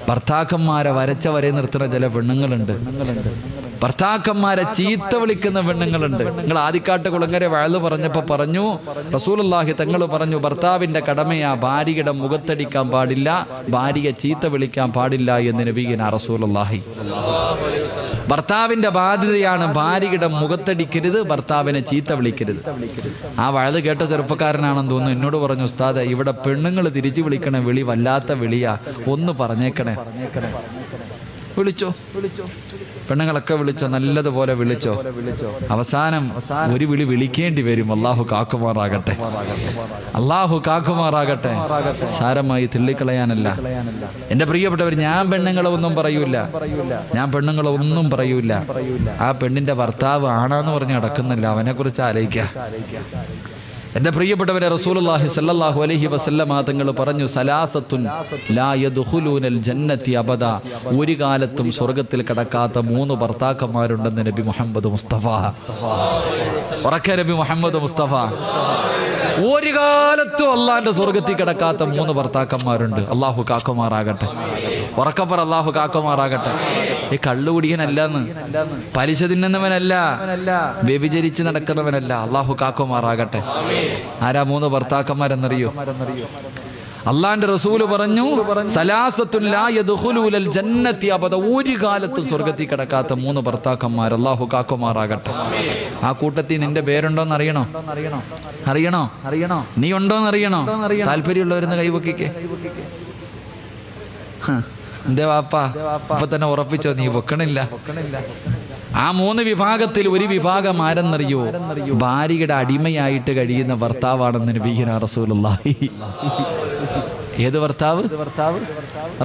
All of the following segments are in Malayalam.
ഭർത്താക്കന്മാരെ വരച്ച വരെ നിർത്തുന്ന ചില പെണ്ണുങ്ങളുണ്ട്. ഭർത്താക്കന്മാരെ ചീത്ത വിളിക്കുന്ന പെണ്ണുങ്ങളുണ്ട്. നിങ്ങൾ ആദിക്കാട്ട് കുളങ്ങര വയല് പറഞ്ഞപ്പോൾ പറഞ്ഞു, റസൂലുള്ളാഹി തങ്ങൾ പറഞ്ഞു, ഭർത്താവിൻ്റെ കടമയാ ഭാര്യയുടെ മുഖത്തടിക്കാൻ പാടില്ല, ഭാര്യയെ ചീത്ത വിളിക്കാൻ പാടില്ല എന്ന് നബിയുനാ റസൂലുള്ളാഹി. ഭർത്താവിൻ്റെ ബാധ്യതയാണ് ഭാര്യയുടെ മുഖത്തടിക്കരുത്, ഭർത്താവിനെ ചീത്ത വിളിക്കരുത്. ആ വയല് കേട്ട ചെറുപ്പക്കാരനാണെന്ന് തോന്നുന്നു. എന്നോട് പറഞ്ഞു, ഉസ്താദ് ഇവിടെ പെണ്ണുങ്ങൾ തിരിച്ചു വിളിക്കണ വിളി വല്ലാത്ത വിളിയാ, ഒന്ന് പറഞ്ഞേക്കണേ. വിളിച്ചോ, പെണ്ണുങ്ങളൊക്കെ വിളിച്ചോ, നല്ലതുപോലെ വിളിച്ചോ. അവസാനം ഒരു വിളി വിളിക്കേണ്ടി വരും. അള്ളാഹു കാക്കുമാറാകട്ടെ, അള്ളാഹു കാക്കുമാറാകട്ടെ. സാരമായി തള്ളിക്കളയാനല്ല എൻ്റെ പ്രിയപ്പെട്ടവർ. ഞാൻ പെണ്ണുങ്ങളെ ഒന്നും പറയൂല, ഞാൻ പെണ്ണുങ്ങളെ ഒന്നും പറയൂല. ആ പെണ്ണിന്റെ ഭർത്താവ് ആണാന്ന് പറഞ്ഞ് നടക്കുന്നില്ല, അവനെ കുറിച്ച് ആലോചിക്കുക. എൻ്റെ പ്രിയപ്പെട്ടവരെ, റസൂലുള്ളാഹി സ്വല്ലല്ലാഹു അലൈഹി വസല്ലമ തങ്ങൾ പറഞ്ഞു, സലാസത്തുൻ ലാ യദ്ഖുലൂനൽ ജന്നതി അബദ, ഒരു കാലത്തും സ്വർഗ്ഗത്തിൽ കടക്കാത്ത 3 ഭർത്താക്കന്മാരുണ്ടെന്ന് നബി മുഹമ്മദ് മുസ്തഫ. ഉറക്കെ നബി മുഹമ്മദ് മുസ്തഫ. ഒരു കാലത്തും അള്ളാഹിന്റെ സ്വർഗ്ഗത്തിൽ കിടക്കാത്ത 3 ഭർത്താക്കന്മാരുണ്ട്. അള്ളാഹു കാക്കുമാറാകട്ടെ. ഉറക്കപ്പറ, അള്ളാഹു കാക്കുമാറാകട്ടെ. ഈ കള്ളുകുടിയനല്ലെന്ന്, പലിശ തിന്നുന്നവനല്ല, വ്യഭിചരിച്ച് നടക്കുന്നവനല്ല. അള്ളാഹു കാക്കുമാറാകട്ടെ. ആരാ 3 ഭർത്താക്കന്മാരെന്നറിയോ? അള്ളാന്റെ റസൂല് പറഞ്ഞു, സലാസത്തുൻ ലാ യദ്ഖുലൂനൽ ജന്നതി അബദ, ഒരു കാലത്തും സ്വർഗ്ഗത്തിൽ കിടക്കാത്ത 3 ഭർത്താക്കന്മാർ. അള്ളാഹു കാക്കുമാറാകട്ടെ. ആ കൂട്ടത്തിൽ നിന്റെ പേരുണ്ടോന്ന് അറിയണോ? അറിയണോ? നീ ഉണ്ടോന്ന് അറിയണോ? താല്പര്യമുള്ളവരെന്ന് കൈവക്കിക്കേ. എന്തേ വാപ്പാ, ഇപ്പൊ തന്നെ ഉറപ്പിച്ചോ? നീ വെക്കണില്ല. ആ 3 വിഭാഗത്തിൽ ഒരു വിഭാഗം ആരെന്നറിയോ? ഭാര്യയുടെ അടിമയായിട്ട് കഴിയുന്ന ഭർത്താവാണെന്ന് നബിയുനാ റസൂലുള്ളാഹി. ഏത് ഭർത്താവ്?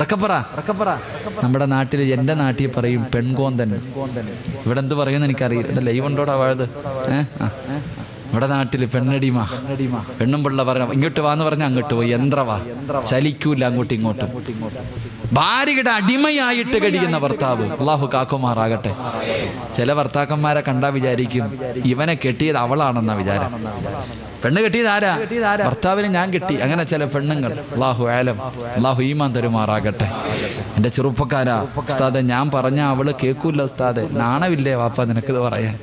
റക്കപ്പറ. നമ്മുടെ നാട്ടിൽ, എൻ്റെ നാട്ടിൽ പറയും പെൺകോന്തൻ. ഇവിടെ എന്ത് പറയുമെന്ന് എനിക്കറിയില്ല. എൻ്റെ ലൈവ് ഉണ്ടോടാ വാഴത്? ഇവിടെ നാട്ടിൽ പെണ്ണടിമ. പെണ്ണും പിള്ള പറഞ്ഞ ഇങ്ങോട്ട് വാന്ന് പറഞ്ഞാൽ അങ്ങോട്ട് പോയി, യന്ത്രവാ, ചലിക്കൂല അങ്ങോട്ടും ഇങ്ങോട്ടും. ഭാര്യയുടെ അടിമയായിട്ട് കഴിയുന്ന ഭർത്താവ്. അള്ളാഹു കാക്കുമാറാകട്ടെ. ചില ഭർത്താക്കന്മാരെ കണ്ടാ വിചാരിക്കും ഇവനെ കെട്ടിയത് അവളാണെന്ന വിചാരം. പെണ്ണ് കെട്ടിയത് ആരാ? ഭർത്താവിനെ ഞാൻ കെട്ടി. അങ്ങനെ ചില പെണ്ണുങ്ങൾ. അള്ളാഹു ആലം, അള്ളാഹു ഈമാൻ തരുമാറാകട്ടെ. എൻ്റെ ചെറുപ്പക്കാരാ, ഉസ്താദെ ഞാൻ പറഞ്ഞ അവള് കേൾക്കൂല. ഉസ്താദെ നാണമില്ലേ വാപ്പ നിനക്കിത് പറയാൻ?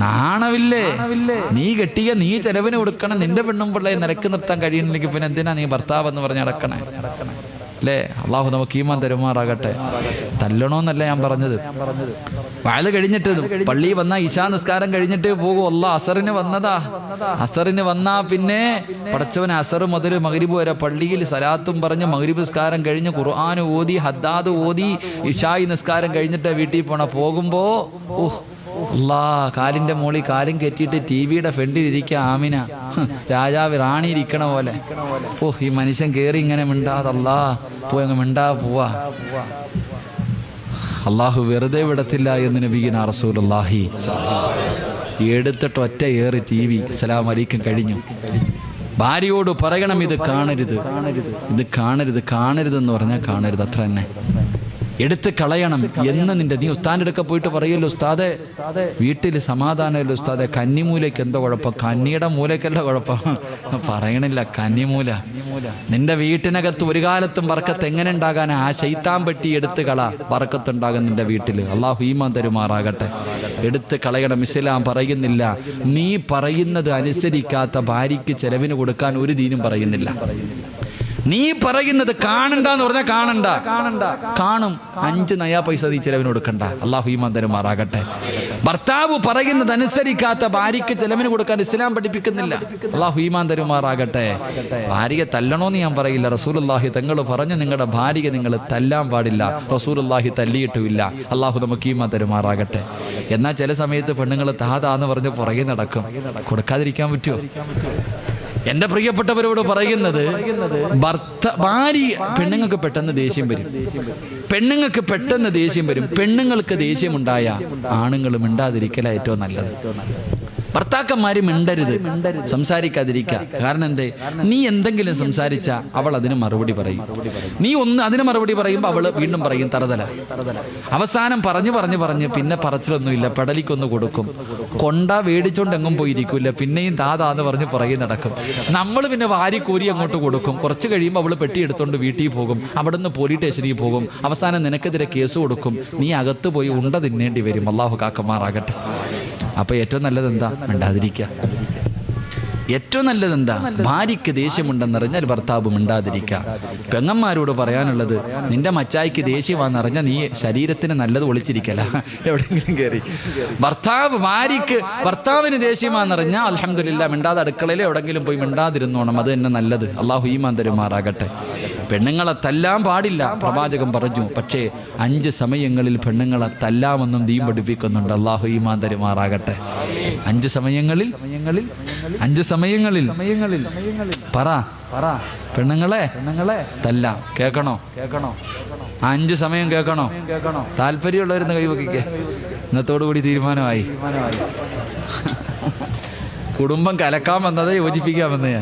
നാണമില്ലേ? നീ കെട്ടിയ നീ ചെലവിന് കൊടുക്കണം. നിന്റെ പെണ്ണും പിള്ളയെ നിരക്ക് നിർത്താൻ കഴിയുന്നില്ലെങ്കിൽ പിന്നെ എന്തിനാ നീ ഭർത്താവ് എന്ന് പറഞ്ഞ് നടക്കണേ? അല്ലേ? അള്ളാഹു നമുക്ക് ഈമാൻ തരുമാറാകട്ടെ. തല്ലണോന്നല്ല ഞാൻ പറഞ്ഞത്. വയല് കഴിഞ്ഞിട്ട് പള്ളി വന്നാ ഇശാ നിസ്കാരം കഴിഞ്ഞിട്ട് പോകും. അല്ലാഹ് അസറിന് വന്നതാ. അസറിന് വന്നാ പിന്നെ പടച്ചവൻ അസർ മുതൽ മഗ്രിബ് വരെ പള്ളിയിൽ സലാത്തും പറഞ്ഞ് മഗ്രിബ് നിസ്കാരം കഴിഞ്ഞ് ഖുർആൻ ഓതി ഹദ്ദാദ് ഓതി ഇശായി നിസ്കാരം കഴിഞ്ഞിട്ട് വീട്ടിൽ പോണ. പോകുമ്പോ അല്ലാ, കാലിന്റെ മോളിൽ കാലും കെറ്റിയിട്ട് ടിവിയുടെ ഫ്രണ്ടിൽ ഇരിക്കുക ആമിന, രാജാവ് റാണി ഇരിക്കണ പോലെ. ഈ മനുഷ്യൻ കേറി ഇങ്ങനെ മിണ്ടാതല്ലാ പോയി അങ്ങ് മിണ്ടാ പോവാ. അള്ളാഹു വെറുതെ വിടത്തില്ല എന്ന് നബിയുനാ റസൂലുള്ളാഹി. എടുത്തിട്ട് ഒറ്റ ഏറി ടി വി അസ്സലാമു അലൈക്കും കഴിഞ്ഞു. ഭാര്യയോട് പറയണം, ഇത് കാണരുത്, ഇത് കാണരുത്. കാണരുതെന്ന് പറഞ്ഞാൽ കാണരുത്, അത്ര തന്നെ. എടുത്ത് കളയണം എന്ന് നീ ഉസ്താദിൻ്റെ അടുക്ക പോയിട്ട് പറയല്ലോ, ഉസ്താദെ വീട്ടിൽ സമാധാനമല്ലോ ഉസ്താദെ, കന്നിമൂലയ്ക്ക് എന്തോ കുഴപ്പം? കന്നിയുടെ മൂലയ്ക്കല്ല കുഴപ്പം, പറയണില്ല. കന്നിമൂല നിന്റെ വീട്ടിനകത്ത് ഒരു കാലത്തും ബർക്കത്ത് എങ്ങനെ ഉണ്ടാകാനാ? ആ ശൈത്താൻ പെട്ടി എടുത്ത് കള, ബർക്കത്തുണ്ടാകും നിന്റെ വീട്ടിൽ. അള്ളാഹു ഈമാൻ തരുമാറാകട്ടെ. എടുത്ത് കളയണം. ഇസ്ലാം പറയുന്നില്ല നീ പറയുന്നത് അനുസരിക്കാത്ത ഭാര്യയ്ക്ക് ചെലവിന് കൊടുക്കാൻ ഒരു ദീനും പറയുന്നില്ല. നീ പറയുന്നത് കാണണ്ടെന്ന് പറഞ്ഞാൽ കാണും. 5 നയാ പൈസ നീ ചെലവിന് കൊടുക്കണ്ട. അള്ളാഹു ഈമാൻ തരുമാറാകട്ടെ. ഭർത്താവ് പറയുന്നത് അനുസരിക്കാത്ത ഭാര്യയ്ക്ക് ചെലവിന് കൊടുക്കാൻ ഇസ്ലാം പഠിപ്പിക്കുന്നില്ല. അള്ളാഹു ഈമാൻ തരുമാറാകട്ടെ. ഭാര്യയെ തല്ലണോന്ന് ഞാൻ പറയില്ല. റസൂലുള്ളാഹി തങ്ങൾ പറഞ്ഞു, നിങ്ങളുടെ ഭാര്യയെ നിങ്ങൾ തല്ലാൻ പാടില്ല. റസൂലുള്ളാഹി തല്ലിയിട്ടുമില്ല. അള്ളാഹു നമുക്ക് ഈമാൻ തരുമാറാകട്ടെ. എന്നാൽ ചില സമയത്ത് പെണ്ണുങ്ങൾ താതാന്ന് പറഞ്ഞ് പുറകെ നടക്കും. കൊടുക്കാതിരിക്കാൻ പറ്റുമോ? എൻ്റെ പ്രിയപ്പെട്ടവരോട് പറയുന്നത്, ഭാര്യ പെണ്ണുങ്ങൾക്ക് പെട്ടെന്ന് ദേഷ്യം വരും. പെണ്ണുങ്ങൾക്ക് ദേഷ്യമുണ്ടായ ആണുങ്ങൾ മിണ്ടാതിരിക്കല ഏറ്റവും നല്ലത്. ഭർത്താക്കന്മാര് മിണ്ടരുത്, സംസാരിക്കാതിരിക്കുക. കാരണം എന്തേ, നീ എന്തെങ്കിലും സംസാരിച്ചാൽ അവൾ അതിന് മറുപടി പറയും. നീ അതിന് മറുപടി പറയുമ്പോൾ അവൾ വീണ്ടും പറയും തറതല. അവസാനം പറഞ്ഞ് പിന്നെ പറച്ചിലൊന്നുമില്ല, പെടലിക്കൊന്ന് കൊടുക്കും. കൊണ്ട മേടിച്ചോണ്ട് എങ്ങും പോയിരിക്കില്ല, പിന്നെയും താതാന്ന് പറഞ്ഞ് പുറകെ നടക്കും. നമ്മൾ പിന്നെ വാരിക്കോരി അങ്ങോട്ട് കൊടുക്കും. കുറച്ച് കഴിയുമ്പോൾ അവൾ പെട്ടി എടുത്തോണ്ട് വീട്ടിൽ പോകും, അവിടെ നിന്ന് പോലീസ് സ്റ്റേഷനിൽ പോകും. അവസാനം നിനക്കെതിരെ കേസ് കൊടുക്കും. നീ അകത്ത് പോയി ഉണ്ട തിന്നേണ്ടി വരും. അള്ളാഹു കാക്കമാറാകട്ടെ. അപ്പൊ ഏറ്റവും നല്ലത് എന്താ? മിണ്ടാതിരിക്കുക. ഏറ്റവും നല്ലതെന്താ? ഭാര്യയ്ക്ക് ദേഷ്യമുണ്ടെന്നറിഞ്ഞാൽ ഭർത്താവ് മിണ്ടാതിരിക്കുക. പെങ്ങന്മാരോട് പറയാനുള്ളത്, നിന്റെ മച്ചായിക്ക് ദേഷ്യമാണെന്നറിഞ്ഞാൽ നീ ശരീരത്തിന് നല്ലത് ഒളിച്ചിരിക്കല, എവിടെയെങ്കിലും കയറി. ഭർത്താവിന് ദേഷ്യമാണെന്നറിഞ്ഞാൽ അൽഹംദുലില്ലാ മിണ്ടാതെ അടുക്കളയിൽ എവിടെങ്കിലും പോയി മിണ്ടാതിരുന്നോണം. അത് തന്നെ നല്ലത്. അള്ളാഹു ഈമാൻ തരുമാറാകട്ടെ. പെണ്ണുങ്ങളെ തല്ലാൻ പാടില്ല പ്രവാചകൻ പറഞ്ഞു. പക്ഷേ 5 സമയങ്ങളിൽ പെണ്ണുങ്ങളെ തല്ലാമെന്നും ദീൻ പഠിപ്പിക്കുന്നുണ്ട്. അള്ളാഹു ഈമാൻ തരുമാറാകട്ടെ. 5 സമയങ്ങളിൽ പറ പെണ്ണുങ്ങളെ തല്ലാം. കേൾക്കണോ? 5 സമയം കേൾക്കണോ? താല്പര്യമുള്ളവരുന്ന് കൈവക്കിക്കേ. ഇന്നത്തോടുകൂടി തീരുമാനമായി. കുടുംബം കലക്കാൻ വന്നതേ യോജിപ്പിക്കാൻ വന്നേ.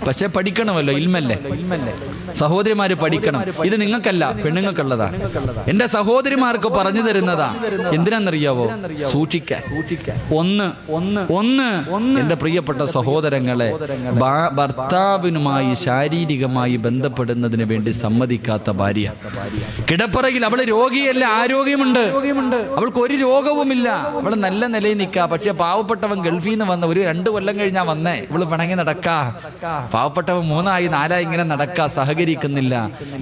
പക്ഷെ പഠിക്കണമല്ലോ, ഇൽമല്ലേ. സഹോദരിമാര് പഠിക്കണം. ഇത് നിങ്ങൾക്കല്ല, പെണ്ണുങ്ങൾക്കുള്ളതാ. എന്റെ സഹോദരിമാർക്ക് പറഞ്ഞു തരുന്നതാ. എന്തിനാന്നറിയാവോ? സൂക്ഷിക്കാൻ. ഒന്ന് എന്റെ പ്രിയപ്പെട്ട സഹോദരങ്ങളെ, ഭർത്താവിനുമായി ശാരീരികമായി ബന്ധപ്പെടുന്നതിന് വേണ്ടി സമ്മതിക്കാത്ത ഭാര്യ. കിടപ്പറയിൽ അവള് രോഗിയല്ല, ആരോഗ്യമുണ്ട്, അവൾക്ക് ഒരു രോഗവുമില്ല, അവള് നല്ല നിലയിൽ നിൽക്കാ. പക്ഷെ പാവപ്പെട്ടവൻ ഗൾഫിൽ നിന്ന് വന്ന ഒരു 2 കൊല്ലം കഴിഞ്ഞാ വന്നേ, ഇവള് പിണങ്ങി നടക്കാ. പാവപ്പെട്ടവൻ 3 4 ഇങ്ങനെ നടക്കാ, സഹകരിക്കുന്നില്ല.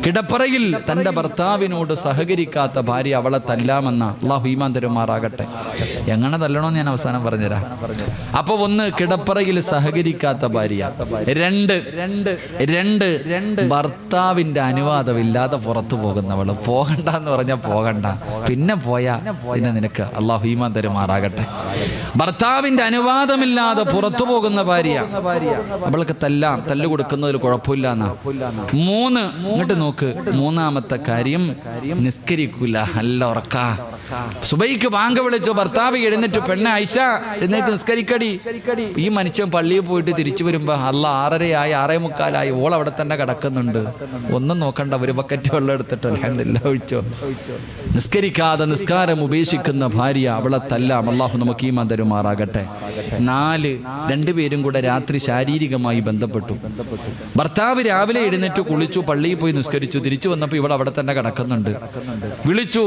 കിടപ്പറയിൽ തന്റെ ഭർത്താവിനോട് സഹകരിക്കാത്ത ഭാര്യ, അവളെ തല്ലാമെന്ന. അല്ലാഹു ഈമാൻ തരുമാറാകട്ടെ. എങ്ങനെ തല്ലണമെന്ന് ഞാൻ അവസാനം പറഞ്ഞുതരാം. അപ്പൊ 1 കിടപ്പറയിൽ സഹകരിക്കാത്ത ഭാര്യ. 2 ഭർത്താവിന്റെ അനുവാദമില്ലാതെ പുറത്തു പോകുന്നവള്. പോകണ്ടെന്ന് പറഞ്ഞാൽ പോകണ്ട, പിന്നെ പോയാ പിന്നെ നിനക്ക്. അല്ലാഹു ഈമാൻ തരുമാറാകട്ടെ. ഭർത്താവിന്റെ അനുവാദമില്ലാതെ പുറത്തു പോകുന്ന ഭാര്യ, അവൾക്ക് തല്ല് കൊടുക്കുന്നതിൽ കുഴപ്പമില്ല എന്നാ. 3 ഇങ്ങോട്ട് നോക്ക്. 3ാമത്തെ കാര്യം, നിസ്കരിക്കൂല, നല്ല ഉറക്ക. സുബൈക്ക് ബാങ്ക് വിളിച്ചു, ഭർത്താവ് എഴുന്നേറ്റ്, പെണ്ണെ ഐഷ എഴുന്നേറ്റ് നിസ്കരിക്കടി. ഈ മനുഷ്യൻ പള്ളിയിൽ പോയിട്ട് തിരിച്ചു വരുമ്പോ 6:30 6:45 ഓൾ അവിടെ തന്നെ കിടക്കുന്നുണ്ട്. ഒന്നും നോക്കണ്ട, ഒരു ബക്കറ്റ് വെള്ളം എടുത്തിട്ട് അൽഹംദുലില്ലാ ഒഴിച്ചോ. നിസ്കരിക്കാതെ നിസ്കാരം ഉപേക്ഷിക്കുന്ന ഭാര്യ, അവളെ തല്ലാം. അല്ലാഹു നമുക്ക് ഈമാൻ തരുമാറാകട്ടെ. 4 രണ്ടുപേരും കൂടെ രാത്രി ശാരീരികമായി ബന്ധപ്പെട്ടു. ഭർത്താവ് രാവിലെ എഴുന്നേറ്റ് കുളിച്ചു, പള്ളിയിൽ പോയി നിസ്കരിച്ചു, തിരിച്ചു വന്നപ്പോൾ ഇവിടെ അവിടെ തന്നെ കിടക്കുന്നുണ്ട്. വിളിച്ചു.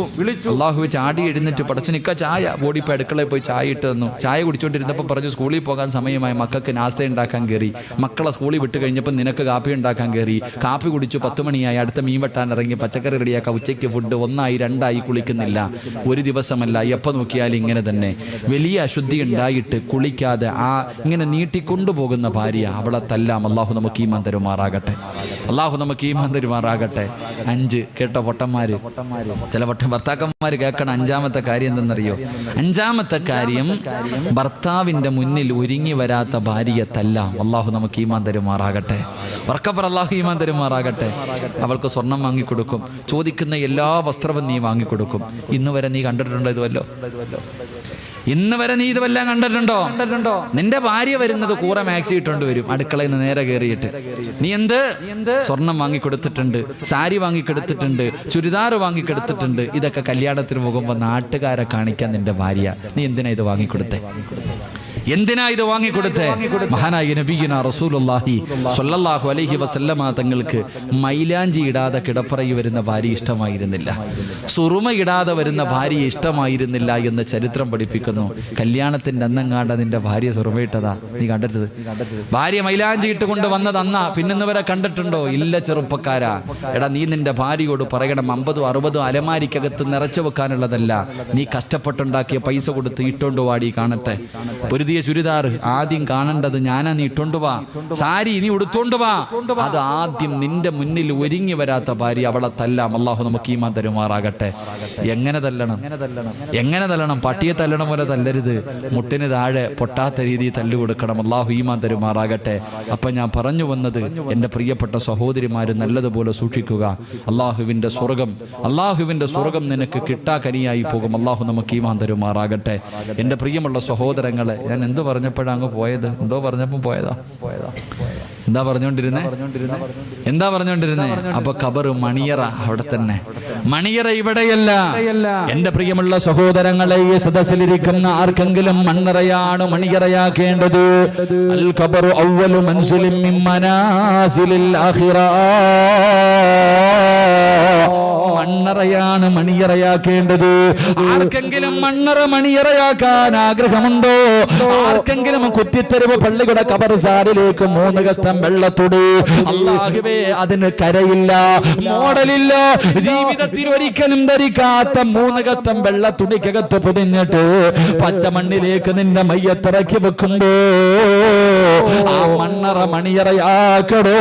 അള്ളാഹു ചാടി എഴുന്നേറ്റ്, പടച്ചനിക്ക ചായ, ഓടിപ്പോയി അടുക്കളയിൽ പോയി ചായ ഇട്ട് തന്നു. ചായ കുടിച്ചുകൊണ്ടിരുന്നപ്പോൾ പറഞ്ഞു, സ്കൂളിൽ പോകാൻ സമയമായി, മക്കൾക്ക് നാസ്ത ഉണ്ടാക്കാൻ കയറി. മക്കളെ സ്കൂളിൽ വിട്ട് കഴിഞ്ഞപ്പോൾ നിനക്ക് കാപ്പി ഉണ്ടാക്കാൻ കയറി. കാപ്പി കുടിച്ചു, 10 മണിയായി. അടുത്ത മീൻ വെട്ടാൻ ഇറങ്ങി, പച്ചക്കറി റെഡിയാക്കാം. ഉച്ചയ്ക്ക് ഫുഡ് 1 2 കുളിക്കുന്നില്ല. ഒരു ദിവസമല്ല, എപ്പോൾ നോക്കിയാലും ഇങ്ങനെ തന്നെ. വലിയ അശുദ്ധി ഉണ്ടായിട്ട് കുളിക്കാതെ ഇങ്ങനെ നീട്ടിക്കൊണ്ടുപോകുന്ന ഭാര്യ, അവളെ തല്ലാം. അള്ളാഹു നമുക്ക് ഈമാൻ തരുമാറാകട്ടെ. അള്ളാഹു നമുക്ക് ഈമാൻ തരുമാറാകട്ടെ. 5 കേട്ടോ പൊട്ടന്മാര്, ചില ഭർത്താക്കന്മാര് കേൾക്കണം. 5ാമത്തെ കാര്യം എന്തെന്നറിയോ? 5ാമത്തെ കാര്യം, ഭർത്താവിന്റെ മുന്നിൽ ഒരുങ്ങി വരാത്ത ഭാര്യയെ തല്ലാം. അള്ളാഹു നമുക്ക് ഈമാൻ തരുമാറാകട്ടെ. ഉറക്കപ്പറ, അള്ളാഹു ഈമാൻ തരുമാറാകട്ടെ. അവൾക്ക് സ്വർണം വാങ്ങിക്കൊടുക്കും, ചോദിക്കുന്ന എല്ലാ വസ്ത്രവും നീ വാങ്ങിക്കൊടുക്കും. ഇന്ന് വരെ നീ കണ്ടിട്ടുണ്ടോ ഇതുവല്ലോ? ഇന്ന് വരെ നീ ഇതുവെല്ലാം കണ്ടിട്ടുണ്ടോ? നിന്റെ ഭാര്യ വരുന്നത് കൂറ മാക്സി ഇട്ടുകൊണ്ട് വരും, അടുക്കളയിൽ നിന്ന് നേരെ കയറിയിട്ട്. നീ എന്ത് സ്വർണം വാങ്ങിക്കൊടുത്തിട്ടുണ്ട്, സാരി വാങ്ങിക്കൊടുത്തിട്ടുണ്ട്, ചുരിദാർ വാങ്ങിക്കൊടുത്തിട്ടുണ്ട്. ഇതൊക്കെ കല്യാണത്തിന് പോകുമ്പോൾ നാട്ടുകാരെ കാണിക്കാൻ നിന്റെ ഭാര്യ. നീ എന്തിനാ ഇത് വാങ്ങിക്കൊടുത്തേ? എന്തിനാ ഇത് വാങ്ങിക്കൊടുത്തേ? മഹാനായ നബിയുനാ റസൂലുള്ളാഹി സ്വല്ലല്ലാഹു അലൈഹി വസല്ലമ തങ്ങൾക്ക് മൈലാഞ്ചി ഇടാതെ കിടപ്പറയിൽ വരുന്ന ഭാര്യ ഇഷ്ടമായിരുന്നില്ല, സുറുമ ഇടാതെ വരുന്ന ഭാര്യ ഇഷ്ടമായിരുന്നില്ല എന്ന് ചരിത്രം പഠിപ്പിക്കുന്നു. കല്യാണത്തിന്റെ അന്നെങ്ങാണ്ട നിന്റെ ഭാര്യ സുറുമയിട്ടതാ നീ കണ്ടിട്ടത്? ഭാര്യ മൈലാഞ്ചി ഇട്ടുകൊണ്ട് വന്നത് അന്നാ, പിന്നെന്ന് വരെ കണ്ടിട്ടുണ്ടോ? ഇല്ല ചെറുപ്പക്കാരാ. എടാ, നീ നിന്റെ ഭാര്യയോട് പറയണം, 50 60 അലമാരിക്കകത്ത് നിറച്ചു വെക്കാനുള്ളതല്ല, നീ കഷ്ടപ്പെട്ടുണ്ടാക്കിയ പൈസ കൊടുത്ത് ഇട്ടോണ്ട് വാടി കാണട്ടെ. പൊരുതിയ പുതിയ ചുരിദാർ ആദ്യം കാണേണ്ടത് ഞാനാ, നീ ഇട്ടോണ്ട് വാ. സാരി നീ ഉടുത്തോണ്ട് വാ. അത് ആദ്യം നിന്റെ മുന്നിൽ ഒരുങ്ങി വരാത്ത ഭാര്യ, അവളെ തല്ലാം. അള്ളാഹു നമുക്ക് ഈമാൻ തരുമാറാകട്ടെ. എങ്ങനെ തല്ലണം? പട്ടിയെ തല്ലണം പോലെ തല്ലരുത്. മുട്ടിന് താഴെ പൊട്ടാത്ത രീതിയിൽ തല്ലു കൊടുക്കണം. അള്ളാഹു ഈമാൻ തരുമാറാകട്ടെ. അപ്പൊ ഞാൻ പറഞ്ഞു വന്നത്, എൻ്റെ പ്രിയപ്പെട്ട സഹോദരിമാര് നല്ലതുപോലെ സൂക്ഷിക്കുക. അള്ളാഹുവിൻ്റെ സ്വർഗം നിനക്ക് കിട്ടാക്കനിയായി പോകും. അള്ളാഹു നമുക്ക് ഈമാൻ തരുമാറാകട്ടെ. എൻ്റെ പ്രിയമുള്ള സഹോദരങ്ങളെ, ഞാൻ എന്ത് പറഞ്ഞപ്പോഴാണ് അങ്ങ് പോയത്? എന്തോ പറഞ്ഞപ്പോൾ പോയതാ. എന്താ പറഞ്ഞോണ്ടിരുന്നേ? അപ്പൊ ഖബറ്, മണിയറ അവിടെ തന്നെ. മണിയറ ഇവിടെയല്ല. എന്റെ പ്രിയമുള്ള സഹോദരങ്ങളെ, ഈ സദസ്സിലിരിക്കുന്ന ആർക്കെങ്കിലും മണ്ണറയാണ് മണിയറയാക്കേണ്ടത്. അൽ ഖബറു അവ്വലു മൻസിലിൻ മിൻ മനാസിലിൽ ആഖിറ. മണ്ണറയാണ് മണിയറയാക്കേണ്ടത്. ആർക്കെങ്കിലും മണ്ണറ മണിയറയാക്കാൻ ആഗ്രഹമുണ്ടോ? ആർക്കെങ്കിലും കുത്തിത്തെരുവ് പള്ളിയുടെ ഖബർസാരിലേക്ക് 3 കഷ്ടം വെള്ളത്തുടി. അല്ലാഹുവേ, അതിന് കരയില്ല, മോഡലില്ല. ജീവിതത്തിൽ ഒരിക്കലും ധരിക്കാത്ത 3 കഷ്ടം വെള്ളത്തുടിക്കകത്ത് പൊതിഞ്ഞിട്ട് പച്ചമണ്ണിലേക്ക് നിന്റെ മയ്യത്തിറക്കി വെക്കുമ്പോ ആ മണ്ണറ മണിയറയാക്കടോ.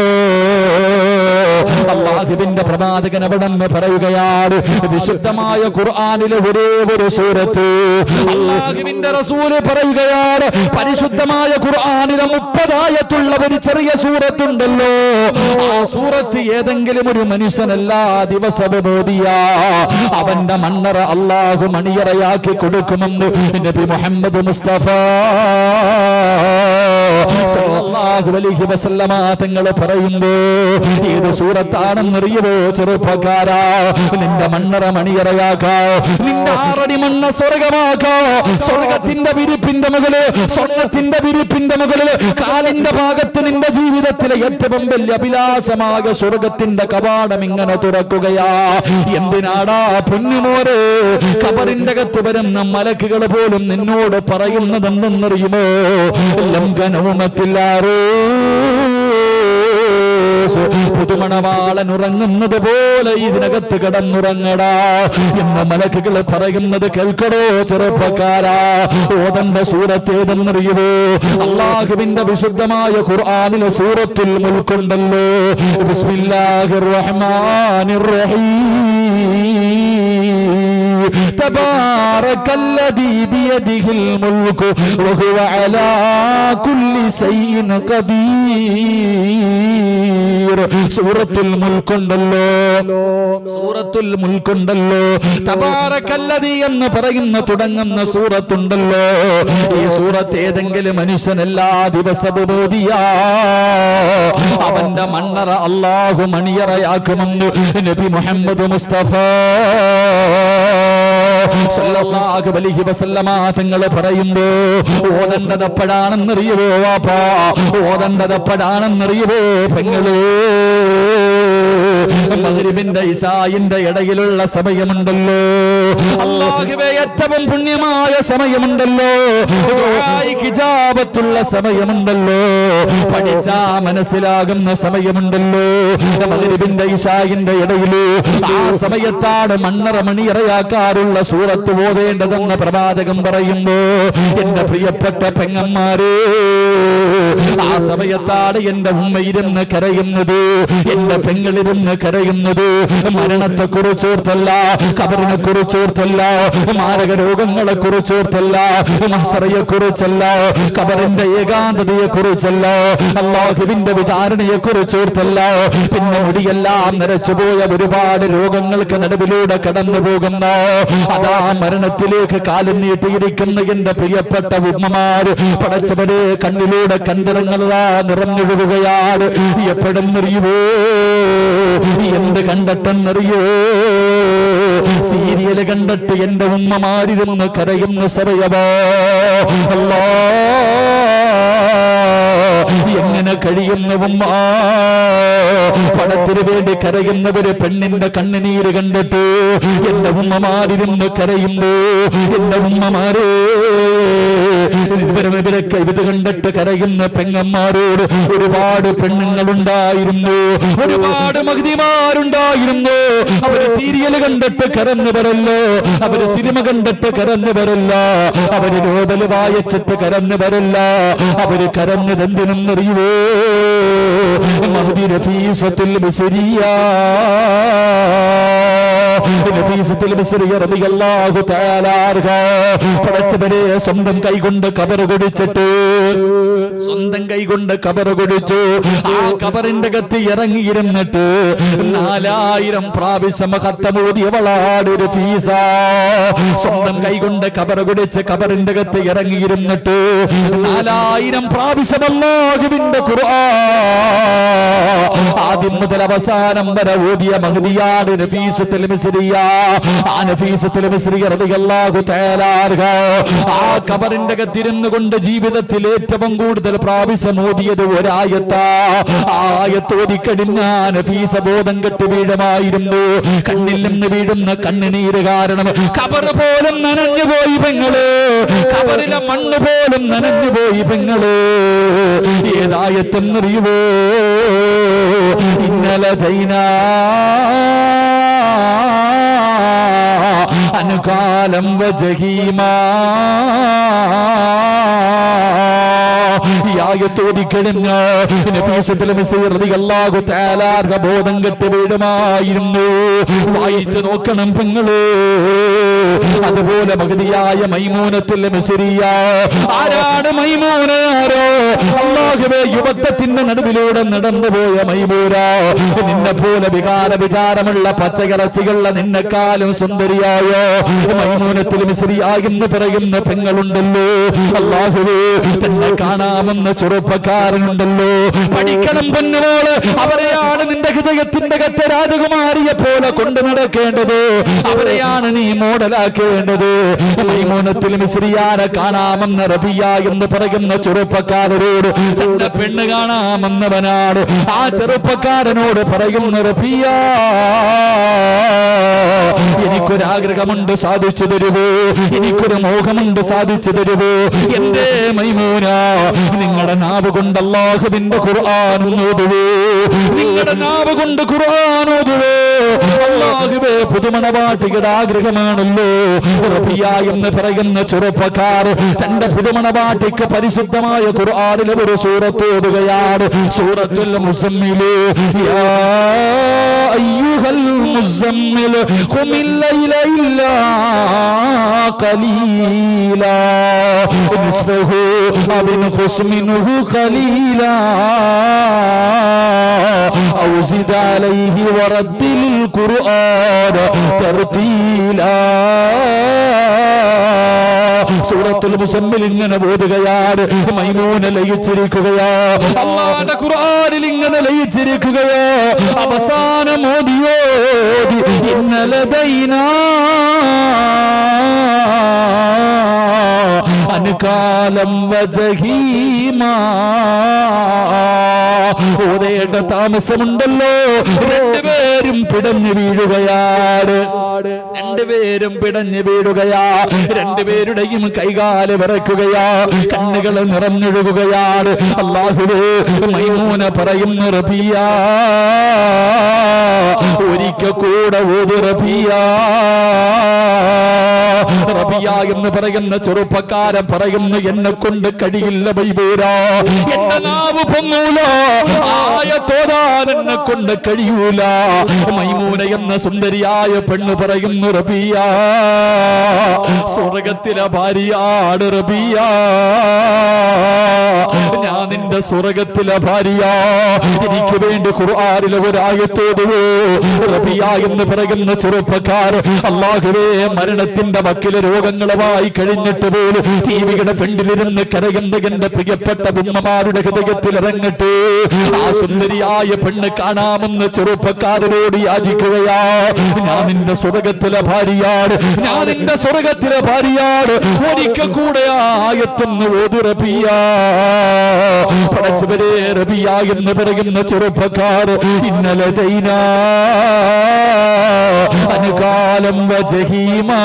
അല്ലാഹുവിന്റെ പ്രവാചകൻ അവിടെ പറയുകയാണ്, വിശുദ്ധമായ ഖുർആനിലെ ഒരേ ഒരു സൂറത്ത് അല്ലാഹുവിന്റെ റസൂല് പറയുകയാണ്, പരിശുദ്ധമായ ഖുർആനിലെ 30 ആയത്തുള്ള ഒരു ചെറിയ സൂറത്തുണ്ടല്ലോ, ആ സൂറത്ത് ഏതെങ്കിലും ഒരു മനുഷ്യൻ എല്ലാ ദിവസവും ഓതിയാ അവന്റെ മണ്ണറ അല്ലാഹു മണിയറയാക്കി കൊടുക്കുമെന്ന് നബി മുഹമ്മദ് മുസ്തഫ സല്ലല്ലാഹു അലൈഹി വസല്ലമ തങ്ങൾ പറയുന്നു. ഏത് സൂറത്താണെന്നറിയുമോ ചെറുപ്പക്കാരാ? നിന്റെ മണ്ണറ മണിയറയാക്കാ, നിന്റെ 6 അടി മണ്ണ സ്വർഗമാക്കാ. സ്വർഗത്തിന്റെ വിരിപ്പിന്റെ മുകളിൽ, സ്വർണ്ണത്തിന്റെ വിരിപ്പിന്റെ മുകളിൽ കാലിന്റെ ഭാഗത്ത് നിന്റെ ജീവിതത്തിലെ ഏറ്റവും വലിയ അഭിലാഷമായ സ്വർഗത്തിന്റെ കവാടം ഇങ്ങനെ തുറക്കുകയാ. എന്തിനാടാ പൊന്നുമോരെ? ഖബറിന്റെ അകത്ത് വരുന്ന മലക്കുകൾ പോലും നിന്നോട് പറയുന്നതെന്തെന്നറിയുമോ? ലംഘനവുമത്തില്ലാറോ, പുതുമണവാളൻ ഉറങ്ങുന്നത് പോലെ ഇതിനകത്ത് കിടന്നുറങ്ങടാ എന്ന് മലക്കുകൾ പറയുന്നത് കേൾക്കടോ ചെറുപ്പക്കാരാ. ഓതണ്ട സൂറത്ത് ഏതെന്നറിയുമോ? അല്ലാഹുവിന്റെ വിശുദ്ധമായ ഖുർആനിലെ സൂറത്തുൽ മുൽക്കുണ്ടല്ലോ. ബിസ്മില്ലാഹിർ റഹ്മാനിർ റഹീം. തബാറകല്ലദീ ബിയദിഹിൽ മുൽകു വഹുവ അലാ കുല്ലി ശൈഇൻ ഖദീർ. സൂറത്തുൽ മുൽക്കുണ്ടല്ലോ, തബാറകല്ലദീ എന്ന് പറയുന്ന തുടങ്ങുന്ന സൂറത്തുണ്ടല്ലോ. ഈ സൂറത്ത് ഏതെങ്കിലും മനുഷ്യൻ എല്ലാ ദിവസവും ഓതിയാ അവന്റെ മണ്ണറ അല്ലാഹു മണിയറയാക്കുമെന്ന് നബി മുഹമ്മദ് മുസ്തഫ സല്ലല്ലാഹു അലൈഹി വസല്ലമ തങ്ങൾ പറയുമ്പോ ഓതണ്ടതെപ്പോഴാണെന്നറിയുവോ വാപ്പാ? ഓതണ്ടതെപ്പോഴാണെന്നറിയുവോ പെങ്ങളേ? മഗ്രിബിന്റെ ഇശാഇന്റെ ഇടയിലുള്ള സമയമുണ്ടല്ലോ, അല്ലാഹുവേ ഏറ്റവും പുണ്യമായ സമയമുണ്ടല്ലോ, ഹിജാബത്തുള്ള സമയമുണ്ടല്ലോ, പഠിച്ചാ മനസ്സിലാകുന്ന സമയമുണ്ടല്ലോ. മഗ്രിബിന്റെ ഇശാഇന്റെ ഇടയില് ആ സമയത്താണ് മണ്ണറ മണിയറയാക്കാറുള്ള സൂറത്ത് ഓതേണ്ടതെന്ന് പ്രവാചകൻ പറയുമ്പോ എന്റെ പ്രിയപ്പെട്ട പെങ്ങന്മാരെ, ആ സമയത്താണ് എന്റെ ഉമ്മയിരുന്ന് കരയുന്നത്, എന്റെ പെങ്ങളിരുന്ന് കരയുന്നത്. മരണത്തെ കുറിച്ചോർത്തല്ല, ഖബറിനെ കുറിച്ചോർത്തല്ല, മാരക രോഗങ്ങളെ കുറിച്ചോർത്തല്ല, മഹ്ശറയെ കുറിച്ചല്ല, ഖബറിന്റെ ഏകാന്തതയെ കുറിച്ചല്ല, അല്ലാഹുവിന്റെ വിചാരണയെ കുറിച്ചോർത്തല്ല. പിന്നെ മുടിയെല്ലാം നരച്ചുപോയ ഒരുപാട് രോഗങ്ങൾക്ക് നടുവിലൂടെ കടന്നു പോകുന്ന, അതാ മരണത്തിലേക്ക് കാലം നീട്ടിയിരിക്കുന്ന എന്റെ പ്രിയപ്പെട്ട ഉമ്മമാര്, പടച്ചവരെ കണ്ണിലൂടെ കണ്ടിറങ്ങുന്നതാ നിറഞ്ഞൊഴുകുകയാണ്. എപ്പോഴെന്നറിയുവോ? എന്ത് കണ്ടിട്ടെന്നറിയോ? സീരിയല് കണ്ടിട്ട് എന്റെ ഉമ്മമാരിരുന്ന് കരയുന്ന സമയമാ. അല്ലാ, എങ്ങനെ കഴിയുന്ന ഉമ്മ? പണത്തിന് വേണ്ടി കരയുന്നവര് പെണ്ണിന്റെ കണ്ണുനീര് കണ്ടിട്ട് എന്റെ ഉമ്മമാരിരുന്ന് കരയുമ്പോ എന്റെ ഉമ്മമാരെ ഇത് കണ്ടിട്ട് കരയുന്ന പെങ്ങന്മാരോട് ഒരുപാട് പെണ്ണുങ്ങളുണ്ടായിരുന്നു, ഒരുപാട് മഹതിമാരുണ്ടായിരുന്നു. അവര് സീരിയൽ കണ്ടിട്ട് കരഞ്ഞവരല്ലോ, അവര് സിനിമ കണ്ടിട്ട് കരഞ്ഞവരല്ല, അവര് നോവൽ വായിച്ചിട്ട് കരഞ്ഞവരല്ല. അവര് കരഞ്ഞത് എന്തിനെന്നറിയുവോ? മഹദി നഫീസത്തുൽ ബസരിയ, നഫീസത്തുൽ ബസരിയ റളിയല്ലാഹു തആല അൻഹ പടച്ചവരെ സ്വന്തം കൈകൊണ്ട് കബർ കുടിച്ചിട്ട്, സ്വന്തം കൈകൊണ്ട് കബർ കുടിച്ചു. ആ കബറിന്റെ അകത്ത് ഇറങ്ങിയിരുന്നിട്ട് 4000 പ്രാവശ്യം ഖത്തമോദിയവളാണ് നഫീസ. സ്വന്തം കൈകൊണ്ട് കബർ കുടിച്ച് കബറിന്റെ അകത്ത് ഇറങ്ങിയിരുന്നിട്ട് 4000 പ്രാവശ്യം അല്ലാഹുവിന്റെ ഖുർആൻ ആദ്യം മുതൽ അവസാനം വരെ ഓതിയ മഹദിയാണ് നഫീസത്തുൽ ബസരിയ. ആ നഫീസത്തുൽ ബസരിയ റളിയല്ലാഹു തആല അൻഹ ആ കബറിന്റെ അകത്തിരുന്നു കൊണ്ട് ജീവിതത്തിൽ ഏറ്റവും കൂടുതൽ പ്രാവശ്യം ഓതിയത് ഒരായത്താ. ആയത്ത് ഓതിക്കഴിഞ്ഞ നഫീസ ബോധം കെട്ട് വീഴുമായിരുന്നു. കണ്ണിൽ നിന്ന് വീഴുന്ന കണ്ണുനീര് കാരണം കബർ പോലും നനഞ്ഞുപോയി പെങ്ങള്, കബറിലെ മണ്ണ് പോലും നനഞ്ഞുപോയി പെങ്ങള്. ഏതായത്തെന്നറിയുവോ? ഇന്നലെ ദൈനാ അനുകാലം വജഹീമാ. ഈ ആയത്തോടിക്കഴിഞ്ഞ നഫീസത്തുൽ ബസരിയ റളിയല്ലാഹു തആല അൻഹ ബോധം കെട്ട് വീഴുമായിരുന്നു. വായിച്ചു നോക്കണം പെങ്ങള്. അതുപോലെ മഹദിയായ മൈമൂനത്തുൽ ബസരിയ. ആരാണ് മൈമൂന? ആരോ? അല്ലാഹുവേ, യുവത്വത്തിന്റെ നടുവിലൂടെ നടന്നുപോയ മൈമൂന. നിന്നെ പോലെ വികാര വിചാരമുള്ള പച്ചയിറച്ചികളുള്ള നിന്നെക്കാളും സുന്ദരിയായ മൈമൂനത്തുൽ ബസരിയ എന്ന് പറയുന്ന പെങ്ങളുണ്ടല്ലോ. അല്ലാഹുവേ, തന്നെ കാണാമെന്ന ചെറുപ്പക്കാരനുണ്ടല്ലോ. പഠിക്കണം പൊന്നുമോള്, അവരെയാണ് നിന്റെ ഹൃദയത്തിന്റെ അകത്തെ രാജകുമാരിയെ പോലെ കൊണ്ടു നടക്കേണ്ടത്, അവരെയാണ് നീ മോഡലാക്കേണ്ടത്. മൈമൂനത്തുൽ ബസരിയയെ കാണാമെന്ന റബിയ എന്ന് പറയുന്ന ചെറുപ്പക്കാരനോട് തന്റെ പെണ്ണ് കാണാമെന്നവനാണ്. ആ ചെറുപ്പക്കാരനോട് പറയുന്ന റബിയ, എനിക്കൊരാഗ്രഹമുണ്ട്, സാധിച്ചു തരുവോ? എനിക്കൊരു മോഹമുണ്ട്, സാധിച്ചു തരുവോ? എന്തേ മൈമൂന? നിങ്ങളുടെ നാവ് കൊണ്ട് അല്ലാഹുവിന്റെ ഖുർആൻ ഓതുവോ? നിങ്ങളുടെ നാവ് കൊണ്ട് ഖുർആൻ ഓതുവോ? അല്ലാഹുവേ, പുതുമണവാട്ടിയുടെ ആഗ്രഹമാണല്ലോ. റബിയ എന്ന് പറയുന്ന ചെറുപ്പക്കാർ തന്റെ പുതുമണവാട്ടിക്ക് പരിശുദ്ധമായ ഖുർആനിലെ ഒരു സൂറത്ത് ഓതുകയാണ്. സൂറത്തുൽ മുസമ്മിൽ. യാ അയ്യുഹൽ മുസമ്മിൽ ഖുമിൽ ലൈല ഇല്ലാ ഖലീലാ നിസ്ഫഹു അവ ഇൻഖുസ് മിൻഹു ഖലീലാ ഔ സിദ് അലൈഹി വറദ്ദിൽ ഖുർആന തർതീലാ. സൂറത്തുൽ മുസമ്മിൽ ഇങ്ങനെ ഓതുകയാണ്. മൈമൂന ലയിച്ചിരിക്കുകയാ, അല്ലാഹുവിന്റെ ഖുർആനിൽ ഇങ്ങനെ ലയിച്ചിരിക്കുകയാ. അവസാനം ഓതിയോതി ഇന്നലെ ദൈനാ അനുകാലം വജഹീമാ. ഓതേണ്ട താമസമുണ്ടല്ലോ. രണ്ടുപേരും പിടഞ്ഞു വീഴുകയാണ്, രണ്ടുപേരും പിടഞ്ഞു വീഴുകയാ. രണ്ടുപേരുടെയും കൈകാല് വിറയ്ക്കുകയാ, കണ്ണുകൾ നിറഞ്ഞൊഴുകുകയാണ്. അല്ലാഹുവേ, മൈമൂന പറയുന്നു റബിയ, ഒരിക്കൽ കൂടെ ഓതു റബിയ. റബിയ എന്ന് പറയുന്ന ചെറുപ്പക്കാരൻ പറയുന്നു, എന്നെ കൊണ്ട് കഴിയില്ല മൈമൂന, എന്റെ നാവ് പൊങ്ങൂല, ആയത്തോതാൻ എന്നെ കൊണ്ട് കഴിയൂല. മൈമൂന എന്ന സുന്ദരിയായ പെണ്ണ് പറയുന്നു, റബിയ, സ്വർഗത്തിലെ ഭാര്യയാണ് റബിയ, ഞാൻ നിന്റെ സ്വർഗത്തിലെ ഭാര്യ, എനിക്ക് വേണ്ടി ഖുർആനിലെ ഒരു ആയത്തോതുവോ? റബിയ എന്ന് പറയുന്ന ചെറുപ്പക്കാർ, അല്ലാഹുവേ, മരണത്തിന്റെ വക്കിലെ രോഗങ്ങളുമായി കഴിഞ്ഞിട്ട് പോലും ടിവിയുടെ ഫ്രണ്ടിലിരുന്ന് കരയുന്ന എന്റെ പ്രിയപ്പെട്ട ഉമ്മമാരുടെ ഹൃദയത്തിൽ ഇറങ്ങട്ടെ. ആ സുന്ദരിയായ പെണ്ണ് കാണാമെന്ന് ചെറുപ്പക്കാരനോട് യാചിക്കുകയാ. ഞാൻ നിന്റെ സ്വർഗത്തിലെ ഭാര്യയാണ്, ഞാൻ നിന്റെ സ്വർഗത്തിലെ ഭാര്യയാണ്, ഒരിക്കൽ കൂടെ ആയത്തൊന്ന് ഓതു റബിയ. പടച്ചവരെ, റബിയ എന്ന് പറയുന്ന ചെറുപ്പക്കാർ ഇന്നലെ ദൈനാ അനുകാല ضلالا وجحيما